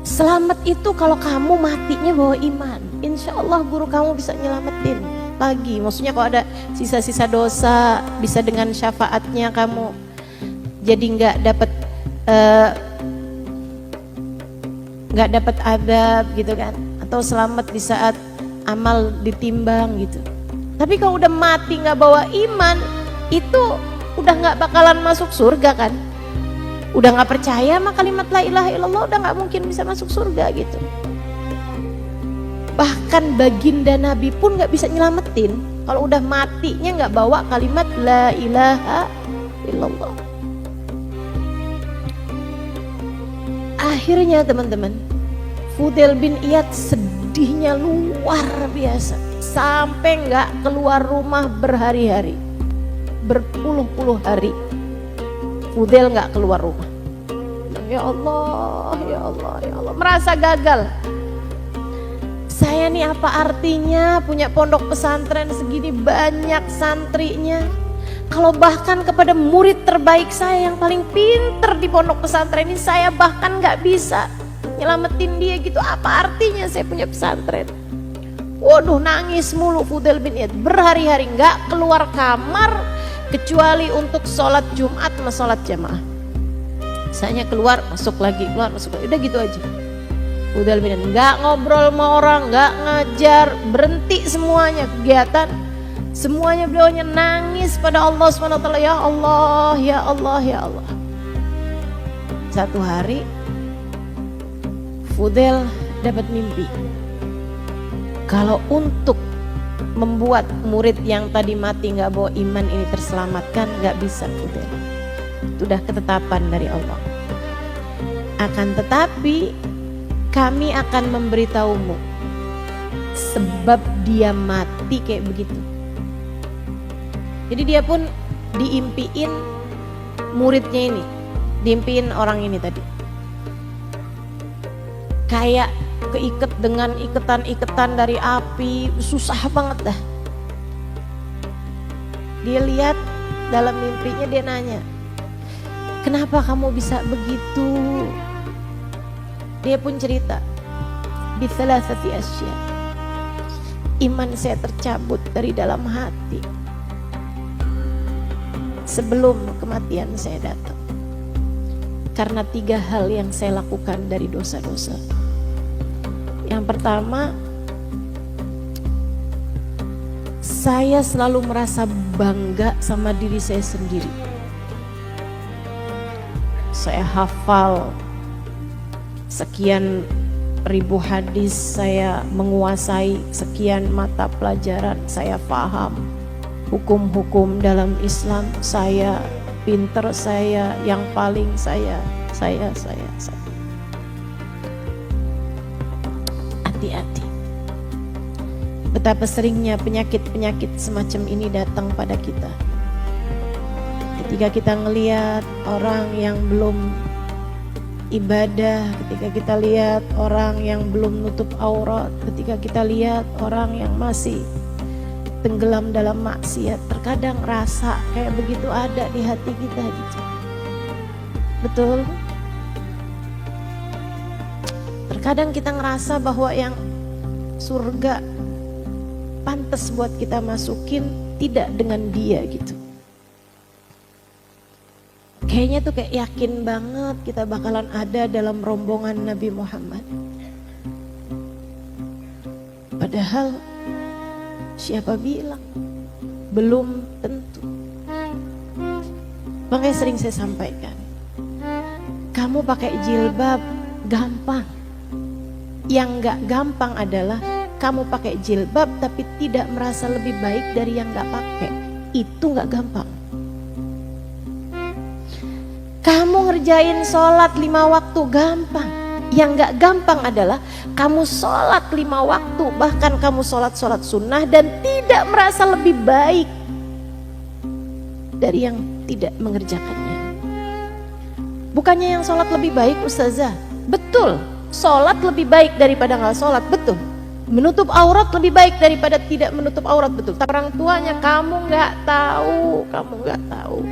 Selamat itu kalau kamu matinya bawa iman, insya Allah guru kamu bisa nyelamatin lagi. Maksudnya kalau ada sisa-sisa dosa, bisa dengan syafaatnya kamu jadi nggak dapat adab gitu kan, atau selamat di saat amal ditimbang gitu. Tapi kalau udah mati nggak bawa iman, itu udah nggak bakalan masuk surga kan. Udah nggak percaya sama kalimat la ilaha illallah, udah nggak mungkin bisa masuk surga gitu. Bahkan baginda Nabi pun nggak bisa nyelamatin kalau udah matinya nggak bawa kalimat la ilaha illallah. Akhirnya teman-teman, Fudail bin Iyad sedihnya luar biasa, sampai nggak keluar rumah berhari-hari, berpuluh-puluh hari. Fudail nggak keluar rumah. Ya Allah, ya Allah, ya Allah, merasa gagal. Saya nih apa artinya punya pondok pesantren segini banyak santrinya, kalau bahkan kepada murid terbaik saya yang paling pinter di pondok pesantren ini saya bahkan nggak bisa nyelamatin dia gitu. Apa artinya saya punya pesantren? Waduh, nangis mulu Fudail bin Iyad, berhari-hari nggak keluar kamar kecuali untuk sholat Jumat sama sholat jamaah. Misalnya keluar masuk lagi, keluar masuk lagi, udah gitu aja. Fudail bin Iyad nggak ngobrol sama orang, nggak ngajar, berhenti semuanya kegiatan, semuanya beliaunya nangis pada Allah SWT. Ya Allah, ya Allah, ya Allah. Satu hari Fudail dapat mimpi kalau untuk membuat murid yang tadi mati nggak bawa iman ini terselamatkan, nggak bisa Fudail. Itu udah ketetapan dari Allah. Akan tetapi kami akan memberitahumu sebab dia mati kayak begitu. Jadi dia pun diimpiin muridnya ini, diimpiin orang ini tadi. Kayak keikat dengan iketan-iketan dari api, susah banget dah. Dia lihat dalam mimpinya, dia nanya, kenapa kamu bisa begitu? Dia pun cerita, bithalasati asya, iman saya tercabut dari dalam hati sebelum kematian saya datang, karena 3 hal yang saya lakukan dari dosa-dosa. Yang pertama, saya selalu merasa bangga sama diri saya sendiri. Saya hafal sekian ribu hadis, saya menguasai sekian mata pelajaran, saya paham hukum-hukum dalam Islam, saya pinter, saya yang paling saya. Hati-hati. Betapa seringnya penyakit-penyakit semacam ini datang pada kita. Ketika kita ngelihat orang yang belum ibadah, ketika kita lihat orang yang belum nutup aurat, ketika kita lihat orang yang masih tenggelam dalam maksiat, terkadang rasa kayak begitu ada di hati kita gitu. Betul? Terkadang kita ngerasa bahwa yang surga pantas buat kita masukin tidak dengan dia gitu. Kayaknya tuh kayak yakin banget kita bakalan ada dalam rombongan Nabi Muhammad. Padahal siapa bilang? Belum tentu. Makanya sering saya sampaikan, kamu pakai jilbab gampang. Yang gak gampang adalah kamu pakai jilbab tapi tidak merasa lebih baik dari yang gak pakai. Itu gak gampang. Kamu ngerjain sholat 5 waktu gampang. Yang gak gampang adalah kamu sholat 5 waktu, bahkan kamu sholat sunnah dan tidak merasa lebih baik dari yang tidak mengerjakannya. Bukannya yang sholat lebih baik Ustazah? Betul, sholat lebih baik daripada gak sholat, betul. Menutup aurat lebih baik daripada tidak menutup aurat, betul. Tapi orang tuanya kamu gak tahu.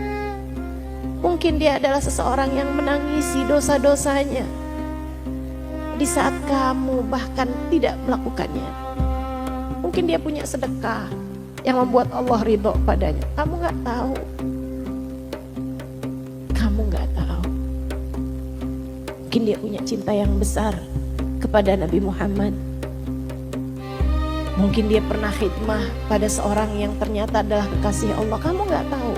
Mungkin dia adalah seseorang yang menangisi dosa-dosanya di saat kamu bahkan tidak melakukannya. Mungkin dia punya sedekah yang membuat Allah ridho padanya. Kamu gak tahu. Mungkin dia punya cinta yang besar kepada Nabi Muhammad. Mungkin dia pernah khidmah pada seorang yang ternyata adalah kekasih Allah. Kamu gak tahu.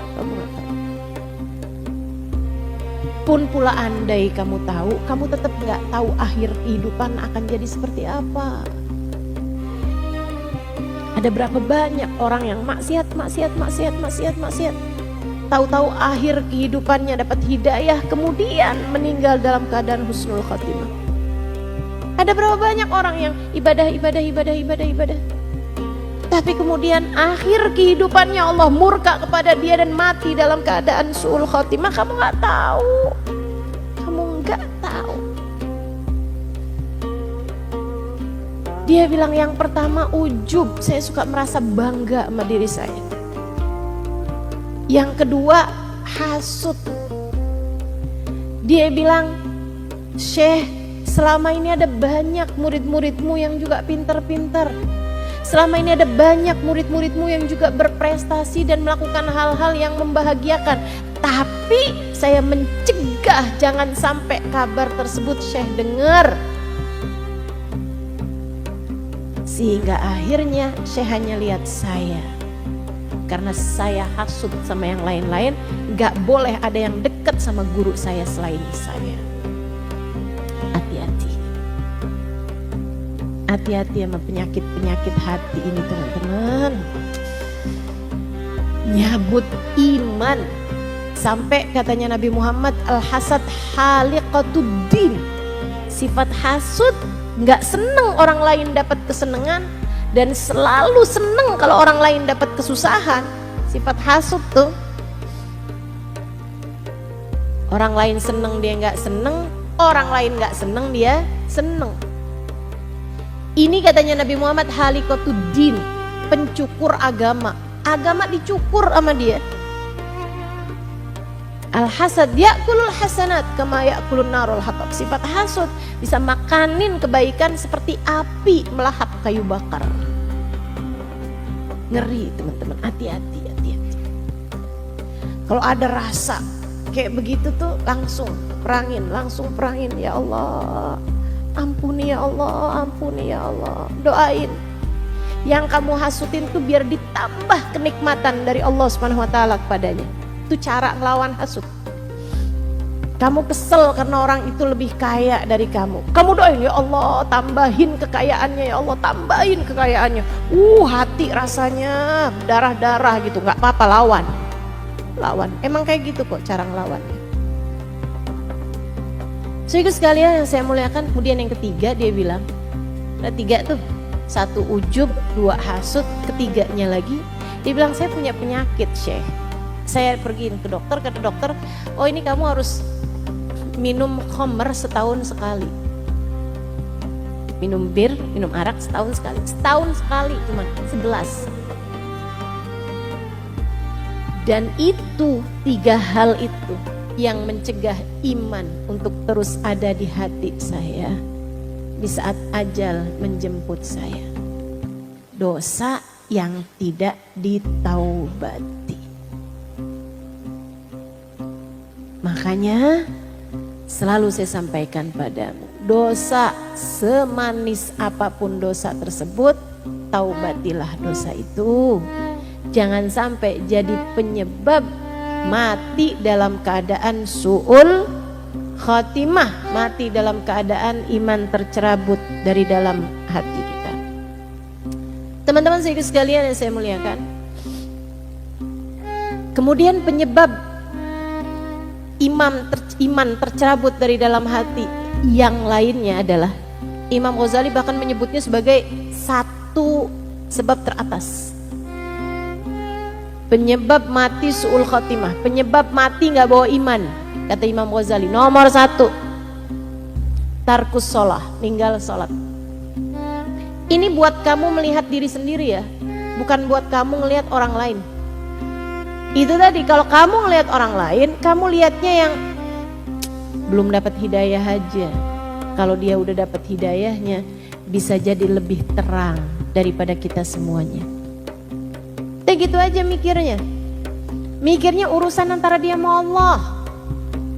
Pun pula andai kamu tahu, kamu tetap gak tahu akhir kehidupan akan jadi seperti apa. Ada berapa banyak orang yang maksiat. Tahu-tahu akhir kehidupannya dapat hidayah, kemudian meninggal dalam keadaan husnul khatimah. Ada berapa banyak orang yang ibadah. Tapi kemudian akhir kehidupannya Allah murka kepada dia dan mati dalam keadaan su'ul khatimah. Kamu gak tahu. Dia bilang yang pertama ujub, saya suka merasa bangga sama diri saya. Yang kedua hasud. Dia bilang, Syekh, selama ini ada banyak murid-muridmu yang juga pintar-pintar. Selama ini ada banyak murid-muridmu yang juga berprestasi dan melakukan hal-hal yang membahagiakan. Tapi saya mencegah jangan sampai kabar tersebut Syekh dengar. Sehingga akhirnya Syekh hanya lihat saya. Karena saya hasud sama yang lain-lain, gak boleh ada yang dekat sama guru saya selain saya. Hati-hati. Hati-hati sama penyakit-penyakit hati ini teman-teman. Nyabut iman. Sampai katanya Nabi Muhammad, al-hasad haliqatuddin. Sifat hasud, gak seneng orang lain dapat kesenangan dan selalu seneng kalau orang lain dapat kesusahan. Sifat hasud tuh, orang lain seneng dia gak seneng, orang lain gak seneng dia seneng. Ini katanya Nabi Muhammad haliqatuddin, pencukur agama. Agama dicukur sama dia. Al-hasad ya'kulul hasanat kama ya'kulun narul hatab. Sifat hasud bisa makanin kebaikan seperti api melahap kayu bakar. Ngeri teman-teman, hati-hati. Kalau ada rasa kayak begitu tuh langsung perangin. Ya Allah, ampuni ya Allah. Doain yang kamu hasutin tuh biar ditambah kenikmatan dari Allah Subhanahu wa taala kepadanya. Itu cara ngelawan hasud. Kamu kesel karena orang itu lebih kaya dari kamu. Kamu doain, ya Allah tambahin kekayaannya, ya Allah tambahin kekayaannya. Hati rasanya darah-darah gitu. Gak apa-apa, lawan. Emang kayak gitu kok cara ngelawannya. Saudara sekalian yang saya muliakan, kemudian yang ketiga dia bilang, ada 3 tuh. 1 ujub, 2 hasud, ketiganya lagi dia bilang saya punya penyakit Syekh. Saya pergi ke dokter, kata dokter, oh ini kamu harus minum khamr setahun sekali. Minum bir, minum arak setahun sekali. Setahun sekali cuma 11. Dan itu 3 hal itu yang mencegah iman untuk terus ada di hati saya di saat ajal menjemput saya. Dosa yang tidak ditaubati. Makanya selalu saya sampaikan padamu, dosa semanis apapun dosa tersebut, taubatilah dosa itu. Jangan sampai jadi penyebab mati dalam keadaan su'ul khatimah, mati dalam keadaan iman tercerabut dari dalam hati kita. Teman-teman sekalian yang saya muliakan, kemudian penyebab iman tercerabut dari dalam hati Yang lainnya adalah Imam Ghazali bahkan menyebutnya sebagai satu sebab teratas. Penyebab mati su'ul khatimah, penyebab mati gak bawa iman, kata Imam Ghazali, nomor 1 tarkus sholah, ninggal sholat. Ini buat kamu melihat diri sendiri ya, bukan buat kamu ngelihat orang lain. Itu tadi, kalau kamu ngelihat orang lain, kamu lihatnya yang belum dapat hidayah aja. Kalau dia udah dapat hidayahnya, bisa jadi lebih terang daripada kita semuanya. Gitu aja mikirnya. Mikirnya urusan antara dia sama Allah.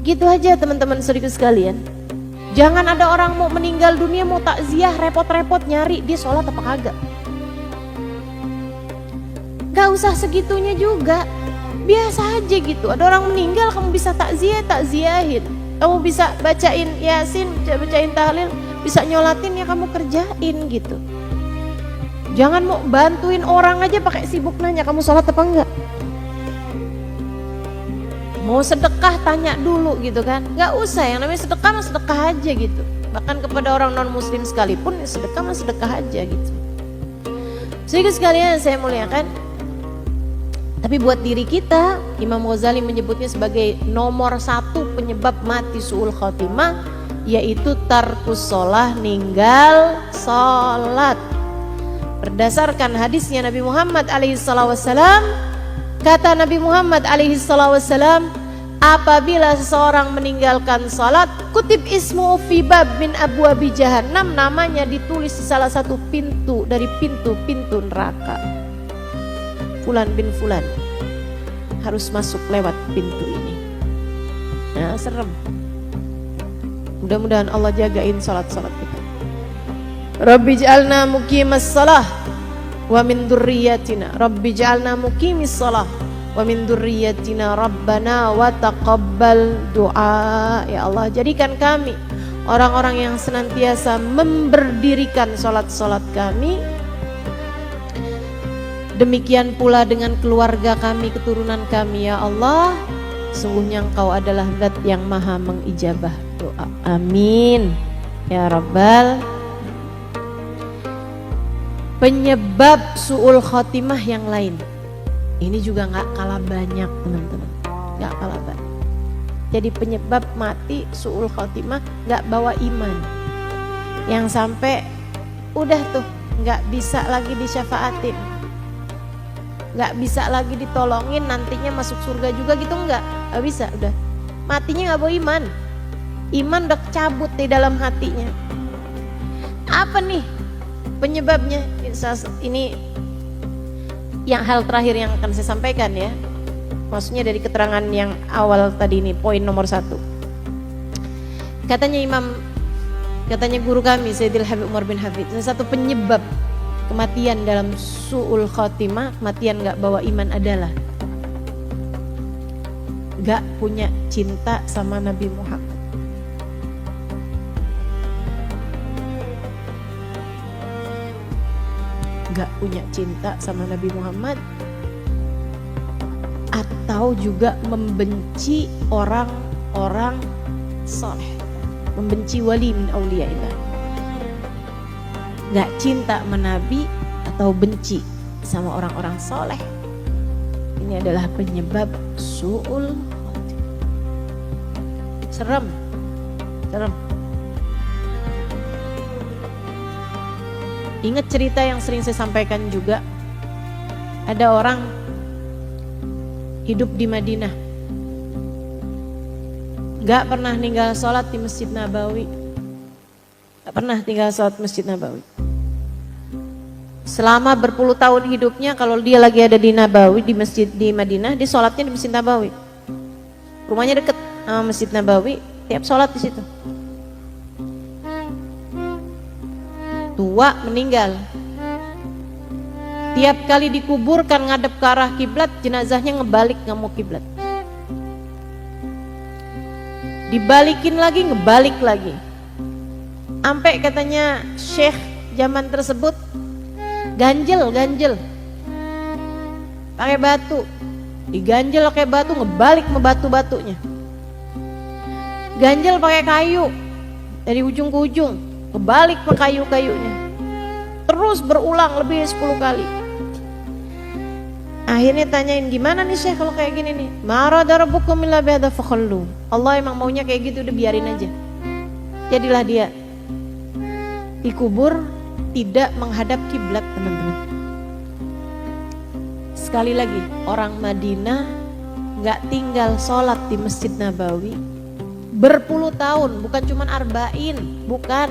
Gitu aja teman-teman saudaraku sekalian. Jangan ada orang mau meninggal dunia, mau takziah, repot-repot nyari dia sholat apa kagak. Gak usah segitunya juga. Biasa aja gitu. Ada orang meninggal, kamu bisa takziah, takziahin. Kamu bisa bacain Yasin, bacain tahlil, bisa nyolatin, ya kamu kerjain gitu. Jangan mau bantuin orang aja pakai sibuk nanya kamu sholat apa enggak. Mau sedekah tanya dulu gitu kan. Gak usah, yang namanya sedekah mah sedekah aja gitu. Bahkan kepada orang non muslim sekalipun sedekah mah sedekah aja gitu. Sedikit sekalian saya muliakan. Tapi buat diri kita, Imam Ghazali menyebutnya sebagai nomor 1 penyebab mati su'ul khatimah, yaitu tarkus sholah, ninggal sholat. Berdasarkan hadisnya Nabi Muhammad alaihissalam, kata Nabi Muhammad alaihissalam, apabila seseorang meninggalkan salat, kutib ismu fi bab min abwabi jahannam, namanya ditulis di salah satu pintu dari pintu-pintu neraka. Fulan bin Fulan harus masuk lewat pintu ini. Nah, serem. Mudah-mudahan Allah jagain salat-salat kita. Rabbi ja'alna muqimas salah wa min dzurriyyatina. Rabbi ja'alna muqimis salah wa min dzurriyyatina rabbana wa taqabbal du'a. Ya Allah, jadikan kami orang-orang yang senantiasa memberdirikan salat-salat kami. Demikian pula dengan keluarga kami, keturunan kami, ya Allah. Sungguhnya Engkau adalah Zat yang maha mengijabah doa. Amin ya Rabbal. Penyebab su'ul khotimah yang lain, ini juga gak kalah banyak teman-teman, gak kalah banyak. Jadi penyebab mati su'ul khotimah gak bawa iman, yang sampai udah tuh gak bisa lagi disyafaatin, gak bisa lagi ditolongin, nantinya masuk surga juga gitu, gak bisa, udah matinya gak bawa iman. Iman udah cabut di dalam hatinya. Apa nih penyebabnya? Ini yang hal terakhir yang akan saya sampaikan ya, maksudnya dari keterangan yang awal tadi ini, poin nomor 1. Katanya guru kami Sayyidil Habib Umar bin Hafid, salah satu penyebab kematian dalam su'ul khotimah, kematian gak bawa iman adalah gak punya cinta sama Nabi Muhammad. Gak punya cinta sama Nabi Muhammad, atau juga membenci orang-orang saleh, membenci wali min auliyaillah. Gak cinta sama Nabi atau benci sama orang-orang saleh, ini adalah penyebab su'ul khotimah. Serem. Ingat cerita yang sering saya sampaikan juga. Ada orang hidup di Madinah, gak pernah tinggal sholat di Masjid Nabawi. Gak pernah tinggal sholat di Masjid Nabawi. Selama berpuluh tahun hidupnya, kalau dia lagi ada di Nabawi, di masjid di Madinah, dia sholatnya di Masjid Nabawi. Rumahnya deket sama Masjid Nabawi, tiap sholat di situ. Tua, meninggal. Tiap kali dikuburkan ngadep ke arah kiblat, jenazahnya ngebalik, nggak mau kiblat. Dibalikin lagi, ngebalik lagi. Sampai katanya Syekh zaman tersebut ganjel, pakai batu, diganjel pakai batu, ngebalik sama batu-batunya. Ganjel pakai kayu, dari ujung ke ujung, kebalik ke kayu-kayunya. Terus berulang lebih 10 kali. Akhirnya tanyain, gimana nih Syekh kalau kayak gini nih? Marada rabbukum illa bihadza fakhallu. Allah emang maunya kayak gitu, udah biarin aja. Jadilah dia dikubur tidak menghadap kiblat, teman-teman. Sekali lagi, orang Madinah gak tinggal sholat di Masjid Nabawi berpuluh tahun, bukan cuma arba'in, bukan.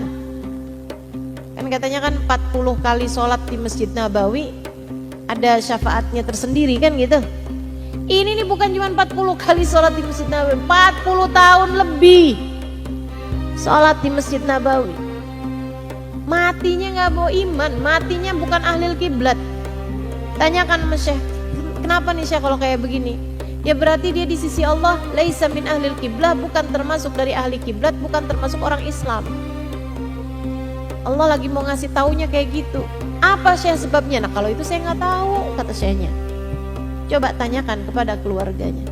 Kan katanya kan 40 kali sholat di Masjid Nabawi ada syafaatnya tersendiri kan gitu. Ini nih bukan cuma 40 kali sholat di Masjid Nabawi, 40 tahun lebih sholat di Masjid Nabawi. Matinya gak bawa iman, matinya bukan ahli kiblat. Tanyakan sama Syekh, kenapa nih Syekh kalau kayak begini? Ya berarti dia di sisi Allah laisa min ahlil kiblah, bukan termasuk dari ahli kiblat, bukan termasuk orang Islam. Allah lagi mau ngasih taunya kayak gitu. Apa Syekh sebabnya? Nah kalau itu saya nggak tahu, kata Syekhnya. Coba tanyakan kepada keluarganya.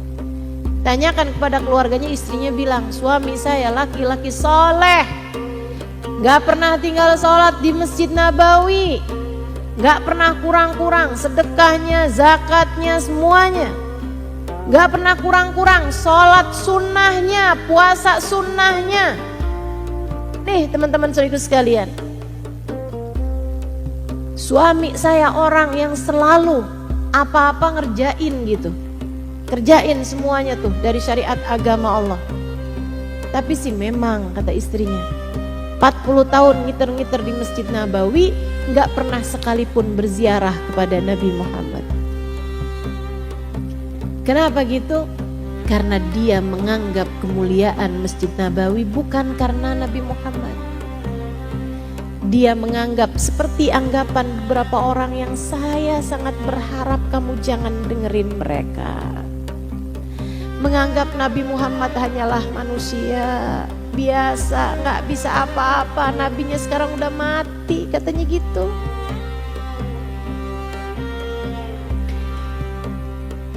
Tanyakan kepada keluarganya, istrinya bilang, suami saya laki-laki soleh, gak pernah tinggal sholat di Masjid Nabawi, gak pernah kurang-kurang sedekahnya, zakatnya, semuanya. Gak pernah kurang-kurang sholat sunnahnya, puasa sunnahnya. Nih teman-teman saudaraku sekalian, suami saya orang yang selalu apa-apa ngerjain gitu, kerjain semuanya tuh dari syariat agama Allah. Tapi sih memang kata istrinya 40 tahun ngiter-ngiter di Masjid Nabawi gak pernah sekalipun berziarah kepada Nabi Muhammad. Kenapa gitu? Karena dia menganggap kemuliaan Masjid Nabawi bukan karena Nabi Muhammad. Dia menganggap seperti anggapan beberapa orang yang saya sangat berharap kamu jangan dengerin mereka. Menganggap Nabi Muhammad hanyalah manusia biasa, gak bisa apa-apa, nabinya sekarang udah mati, katanya gitu.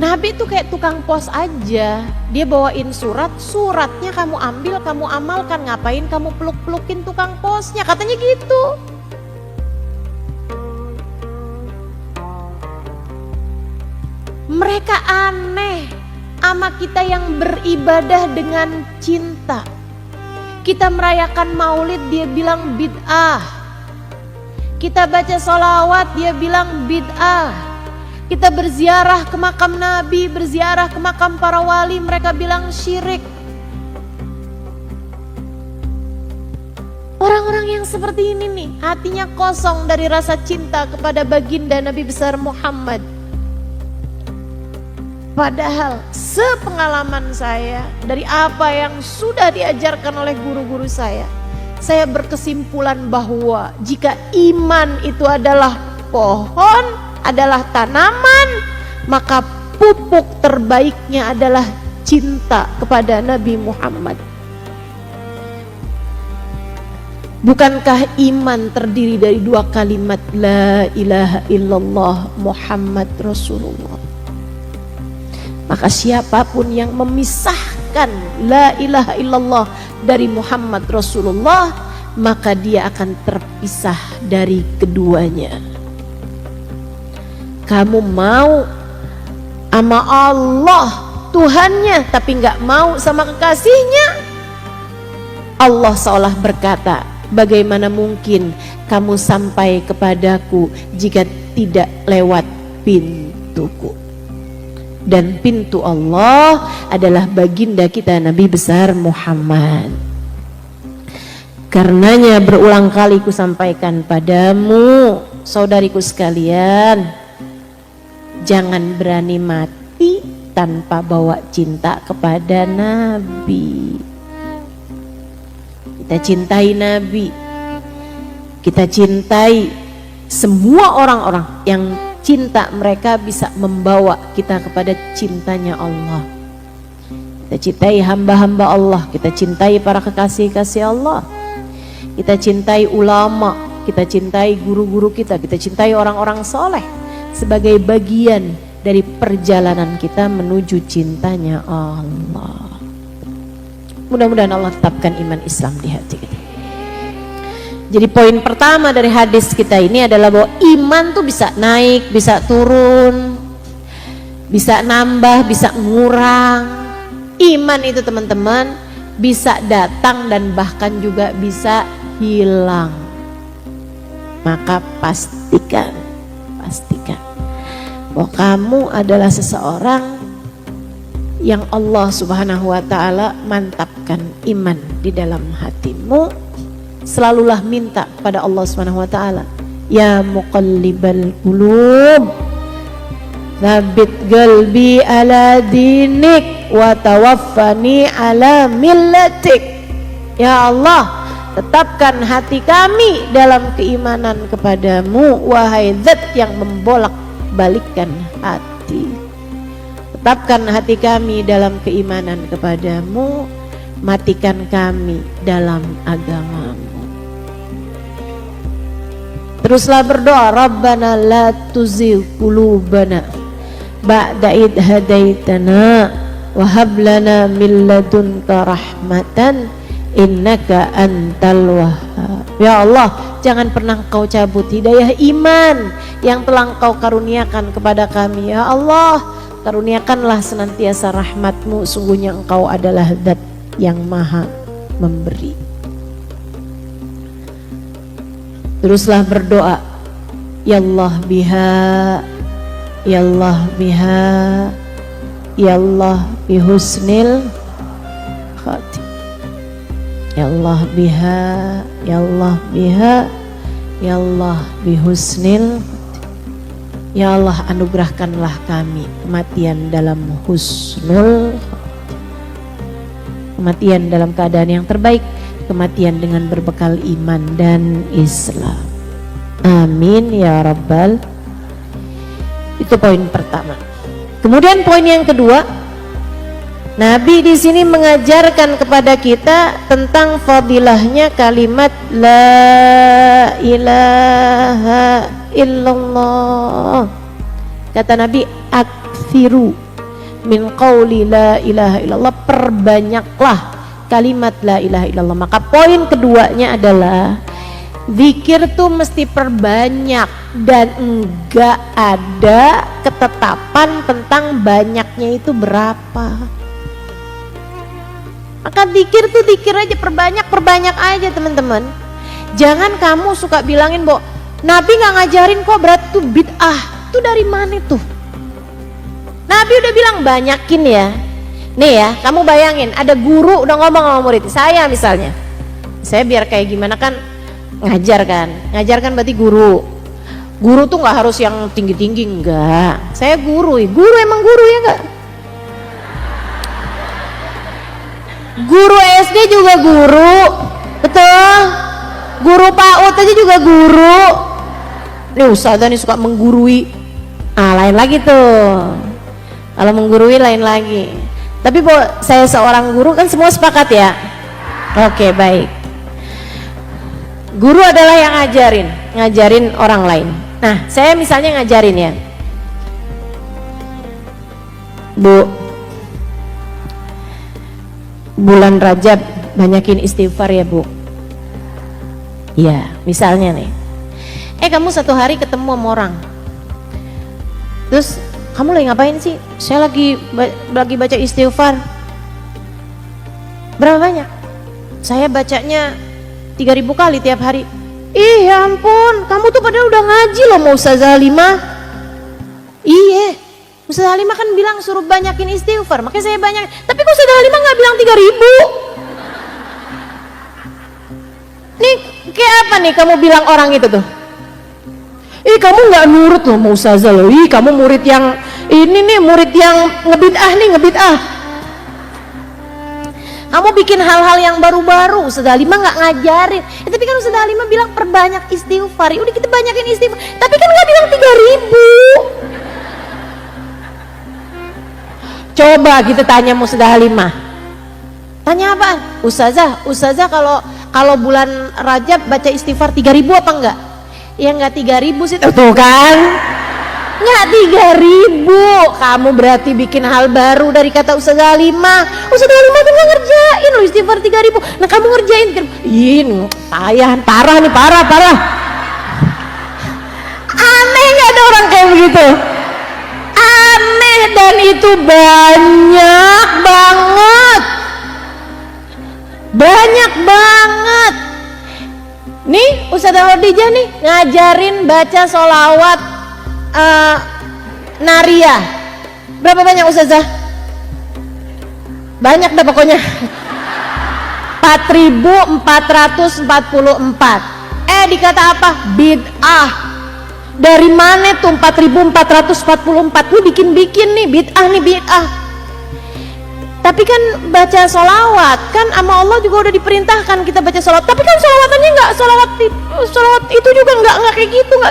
Nabi itu kayak tukang pos aja, dia bawain surat, suratnya kamu ambil, kamu amalkan, ngapain kamu peluk-pelukin tukang posnya, katanya gitu. Mereka aneh sama kita yang beribadah dengan cinta. Kita merayakan maulid, dia bilang bid'ah. Kita baca sholawat, dia bilang bid'ah. Kita berziarah ke makam Nabi, berziarah ke makam para wali, mereka bilang syirik. Orang-orang yang seperti ini nih, hatinya kosong dari rasa cinta kepada baginda Nabi besar Muhammad. Padahal sepengalaman saya, dari apa yang sudah diajarkan oleh guru-guru saya berkesimpulan bahwa jika iman itu adalah pohon, adalah tanaman, maka pupuk terbaiknya adalah cinta kepada Nabi Muhammad. Bukankah iman terdiri dari 2 kalimat la ilaha illallah Muhammad Rasulullah? Maka siapapun yang memisahkan la ilaha illallah dari Muhammad Rasulullah, maka dia akan terpisah dari keduanya. Kamu mau sama Allah Tuhannya tapi gak mau sama kekasihnya, Allah seolah berkata, bagaimana mungkin kamu sampai kepadaku jika tidak lewat pintuku. Dan pintu Allah adalah baginda kita Nabi besar Muhammad. Karenanya berulang kali ku sampaikan padamu, saudariku sekalian, jangan berani mati tanpa bawa cinta kepada Nabi. Kita cintai Nabi, kita cintai semua orang-orang yang cinta mereka bisa membawa kita kepada cintanya Allah. Kita cintai hamba-hamba Allah, kita cintai para kekasih-kasih Allah, kita cintai ulama, kita cintai guru-guru kita cintai orang-orang soleh sebagai bagian dari perjalanan kita menuju cintanya Allah. Mudah-mudahan Allah tetapkan iman Islam di hati kita. Jadi poin pertama dari hadis kita ini adalah bahwa iman tuh bisa naik, bisa turun, bisa nambah, bisa ngurang. Iman itu teman-teman bisa datang dan bahkan juga bisa hilang. Maka pastikan bahwa kamu adalah seseorang yang Allah Subhanahu wa ta'ala mantapkan iman di dalam hatimu. Selalulah minta pada Allah Subhanahu wa ta'ala, ya muqallibal qulub tsabbit qalbi ala dinik wa tawaffani ala millatik. Ya Allah, tetapkan hati kami dalam keimanan kepadamu, wahai zat yang membolak balikkan hati. Tetapkan hati kami dalam keimanan kepadamu, matikan kami dalam agamamu. Teruslah berdoa, Rabbana la tuzigh qulubana ba'da id hadaitana wa hab lana min ladunka rahmatan innaka antal wahhab. Ya Allah, jangan pernah Engkau cabut hidayah iman yang telah Engkau karuniakan kepada kami. Ya Allah, karuniakanlah senantiasa rahmat-Mu, sungguhnya Engkau adalah zat yang maha memberi. Teruslah berdoa, ya Allah biha, ya Allah biha, ya Allah bihusnil khatim, ya Allah biha, ya Allah biha, ya Allah bihusnil khatim. Ya Allah, anugerahkanlah kami kematian dalam husnul khatim, kematian dalam keadaan yang terbaik, kematian dengan berbekal iman dan Islam. Amin ya Rabbal. Itu poin pertama. Kemudian poin yang kedua, Nabi di sini mengajarkan kepada kita tentang fadilahnya kalimat la ilaha illallah. Kata Nabi, aktsiru min qauli la ilaha illallah, perbanyaklah kalimat la ilaha illallah. Maka poin keduanya adalah zikir tuh mesti perbanyak dan enggak ada ketetapan tentang banyaknya itu berapa. Maka zikir tuh zikir aja, perbanyak aja teman-teman. Jangan kamu suka bilangin bahwa Nabi nggak ngajarin kok, berarti tuh bid'ah. Itu dari mana tuh? Nabi udah bilang banyakin ya. Nih ya, kamu bayangin ada guru udah ngomong sama murid. Saya misalnya, saya biar kayak gimana kan ngajar kan berarti guru. Guru tuh nggak harus yang tinggi-tinggi, enggak. Saya guru emang guru ya enggak? Guru SD juga guru, betul? Guru PAUD aja juga guru. Nih ustazah nih suka menggurui. Lain lagi tuh. Kalau menggurui lain lagi. Tapi bahwa saya seorang guru kan semua sepakat ya. Oke, baik. Guru adalah yang ngajarin orang lain. Nah, saya misalnya ngajarin ya, Bu, bulan Rajab banyakin istighfar ya Bu. Iya, misalnya nih. Kamu satu hari ketemu sama orang, terus kamu lagi ngapain sih? Saya lagi baca istighfar. Berapa banyak? Saya bacanya 3000 kali tiap hari. Ih ya ampun, kamu tuh padahal udah ngaji loh mau Ustazah Halimah. Iya, Ustazah Halimah kan bilang suruh banyakin istighfar, makanya saya banyak. Tapi kok Ustazah Halimah gak bilang 3000? Nih kayak apa nih kamu bilang orang itu tuh? Kamu gak nurut loh mau Ustazah loh. Kamu murid yang ini nih, murid yang ngebid'ah. Kamu bikin hal-hal yang baru-baru. Ustazah Halimah gak ngajarin. Tapi kan Ustazah Halimah bilang perbanyak istighfar. Udah kita banyakin istighfar. Tapi kan gak bilang 3000. Coba kita tanya Ustazah Halimah. Tanya apaan? Ustazah kalau bulan Rajab baca istighfar 3000 apa enggak? Ya enggak 3000 sih. Tuh kan. Nggak 3.000. Kamu berarti bikin hal baru dari kata Ustazah Halimah. Ustazah Halimah kan nggak ngerjain loh istighfar 3.000. Nah kamu ngerjain. Ini payah, parah nih, parah. Aneh nggak ada orang kayak begitu? Aneh, dan itu banyak banget. Nih Ustazah Khadijah nih ngajarin baca sholawat Nariyah. Berapa banyak Ustazah? Banyak dah pokoknya. 4.444. Dikata apa? Bid'ah. Dari mana tuh 4.444? Lu bikin nih bid'ah. Tapi kan baca sholawat kan sama Allah juga udah diperintahkan kita baca sholawat. Tapi kan sholawatannya nggak sholawat itu juga nggak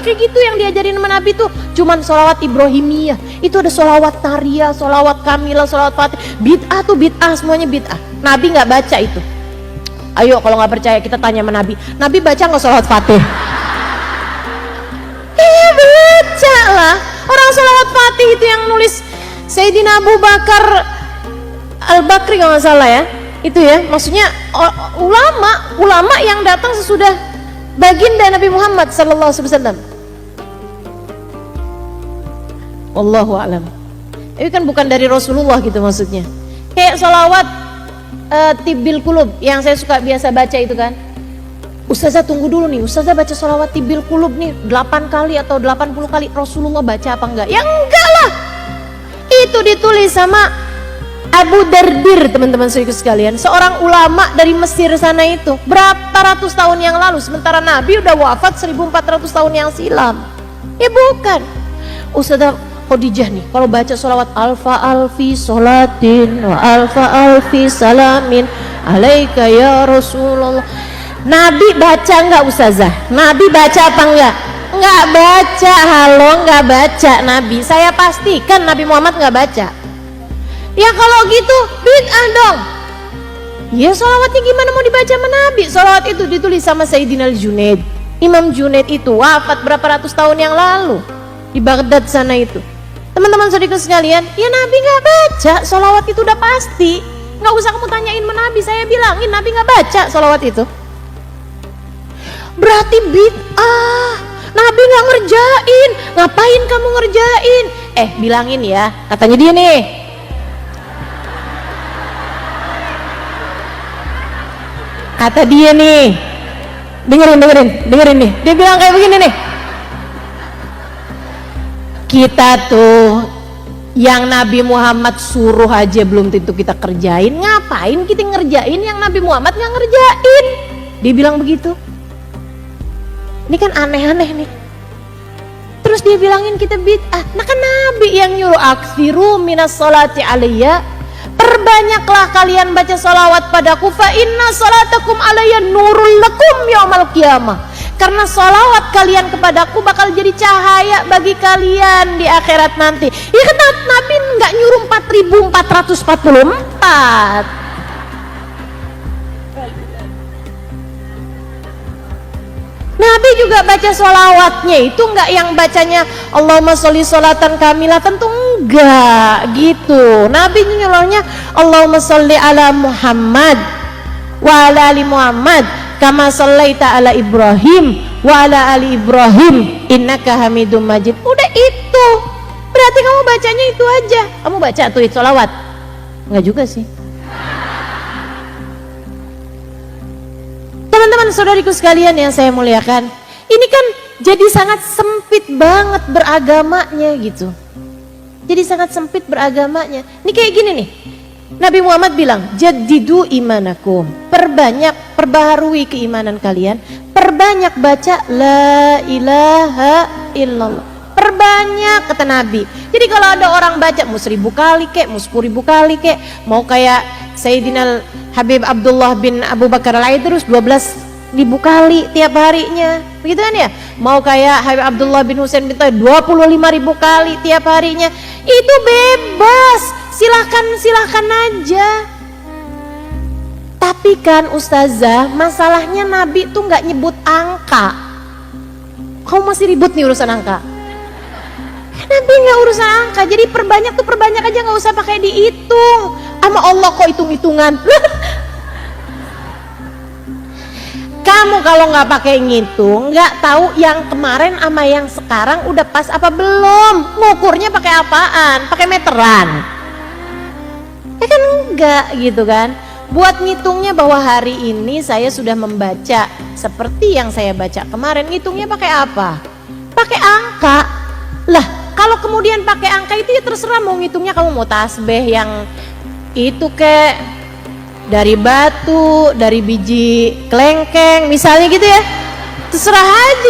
kayak gitu yang diajarin sama Nabi tuh. Cuman sholawat Ibrahimiyah. Itu ada sholawat Nariyah, sholawat Kamilah, sholawat Fatih. Bid'ah tuh bid'ah, semuanya bid'ah. Nabi nggak baca itu. Ayo kalau nggak percaya kita tanya sama Nabi. Nabi baca nggak sholawat Fatih? Iya baca lah. Orang sholawat Fatih itu yang nulis Sayyidina Abu Bakar Al-Bakri kalau nggak salah ya, itu ya, maksudnya ulama yang datang sesudah baginda Nabi Muhammad sallallahu alaihi wasallam. Wallahu a'lam. Itu kan bukan dari Rasulullah gitu maksudnya. Kayak sholawat Tibbil Qulub yang saya suka biasa baca itu kan. Ustazah tunggu dulu nih, Ustazah baca sholawat Tibbil Qulub nih 8 kali atau 80 kali, Rasulullah baca apa enggak? Ya enggak lah. Itu ditulis sama Abu Dardir, teman-teman saudaraku sekalian, seorang ulama dari Mesir sana itu, berapa ratus tahun yang lalu, sementara Nabi udah wafat 1400 tahun yang silam. Ya bukan. Ustazah Khadijah nih kalau baca sholawat alfa alfi sholatin wa alfa alfi salamin alaika ya Rasulullah. Nabi baca enggak Ustazah? Nabi baca apa enggak? Enggak baca. Halo, enggak baca Nabi. Saya pastikan Nabi Muhammad enggak baca. Ya kalau gitu bid'ah dong. Ya sholawatnya gimana mau dibaca sama Nabi? Sholawat itu ditulis sama Sayyidina Al-Junaid. Imam Junaid itu wafat berapa ratus tahun yang lalu di Baghdad sana itu. Teman-teman saudaraku sekalian, ya Nabi nggak baca sholawat itu udah pasti. Nggak usah kamu tanyain sama Nabi, saya bilangin Nabi nggak baca sholawat itu. Berarti bid'ah. Nabi nggak ngerjain. Ngapain kamu ngerjain? Bilangin ya, katanya dia nih. Kata dia nih, dengerin nih, dia bilang kayak begini nih, kita tuh yang Nabi Muhammad suruh aja belum tentu kita kerjain, ngapain kita ngerjain yang Nabi Muhammad nggak ngerjain? Dia bilang begitu. Ini kan aneh-aneh nih. Terus dia bilangin kita bid'ah. Nah kan Nabi yang nyuruh aksiru minas sholati alaiya, perbanyaklah kalian baca sholawat padaku, fa inna sholatakum alayya nurul lakum yaumal qiyamah, karena sholawat kalian kepadaku bakal jadi cahaya bagi kalian di akhirat nanti. Ya kan Nabi nggak nyuruh 4.444. Nabi juga baca sholawatnya itu nggak yang bacanya Allahumma sholli sholatan kamilah, tentu enggak gitu. Nabi nyuruhnya Allahumma sholli ala Muhammad wa ala ali Muhammad kama shollaita ala Ibrahim wa ala ali Ibrahim innaka hamidum majid. Udah itu. Berarti kamu bacanya itu aja. Kamu baca tuh sholawat? Enggak juga sih. Teman-teman saudariku sekalian yang saya muliakan, ini kan jadi sangat sempit banget beragamanya gitu. Jadi sangat sempit beragamanya. Ini kayak gini nih, Nabi Muhammad bilang jaddidu imanakum, perbaharui keimanan kalian, perbanyak baca la ilaha illallah, perbanyak kata Nabi. Jadi kalau ada orang baca mau 1000 kali kek, mau 10.000 kali kek, mau kayak Sayyidina Habib Abdullah bin Abu Bakar Al-Aidrus 12.000 kali tiap harinya, begitu kan ya? Mau kayak Habib Abdullah bin Husain bin Thayyib 25.000 kali tiap harinya, itu bebas, silahkan aja. Tapi kan Ustazah, masalahnya Nabi tuh nggak nyebut angka. Kamu masih ribut nih urusan angka. Nabi nggak urusan angka, jadi perbanyak aja, nggak usah pakai dihitung. Sama Allah kok hitung-hitungan. Kamu kalau nggak pakai ngitung, nggak tahu yang kemarin sama yang sekarang udah pas apa belum. Ngukurnya pakai apaan? Pakai meteran? Ya kan enggak gitu kan. Buat ngitungnya bahwa hari ini saya sudah membaca seperti yang saya baca kemarin, ngitungnya pakai apa? Pakai angka. Lah, kalau kemudian pakai angka itu ya terserah mau ngitungnya, kamu mau tasbih yang itu kek dari batu, dari biji kelengkeng misalnya gitu ya, terserah aja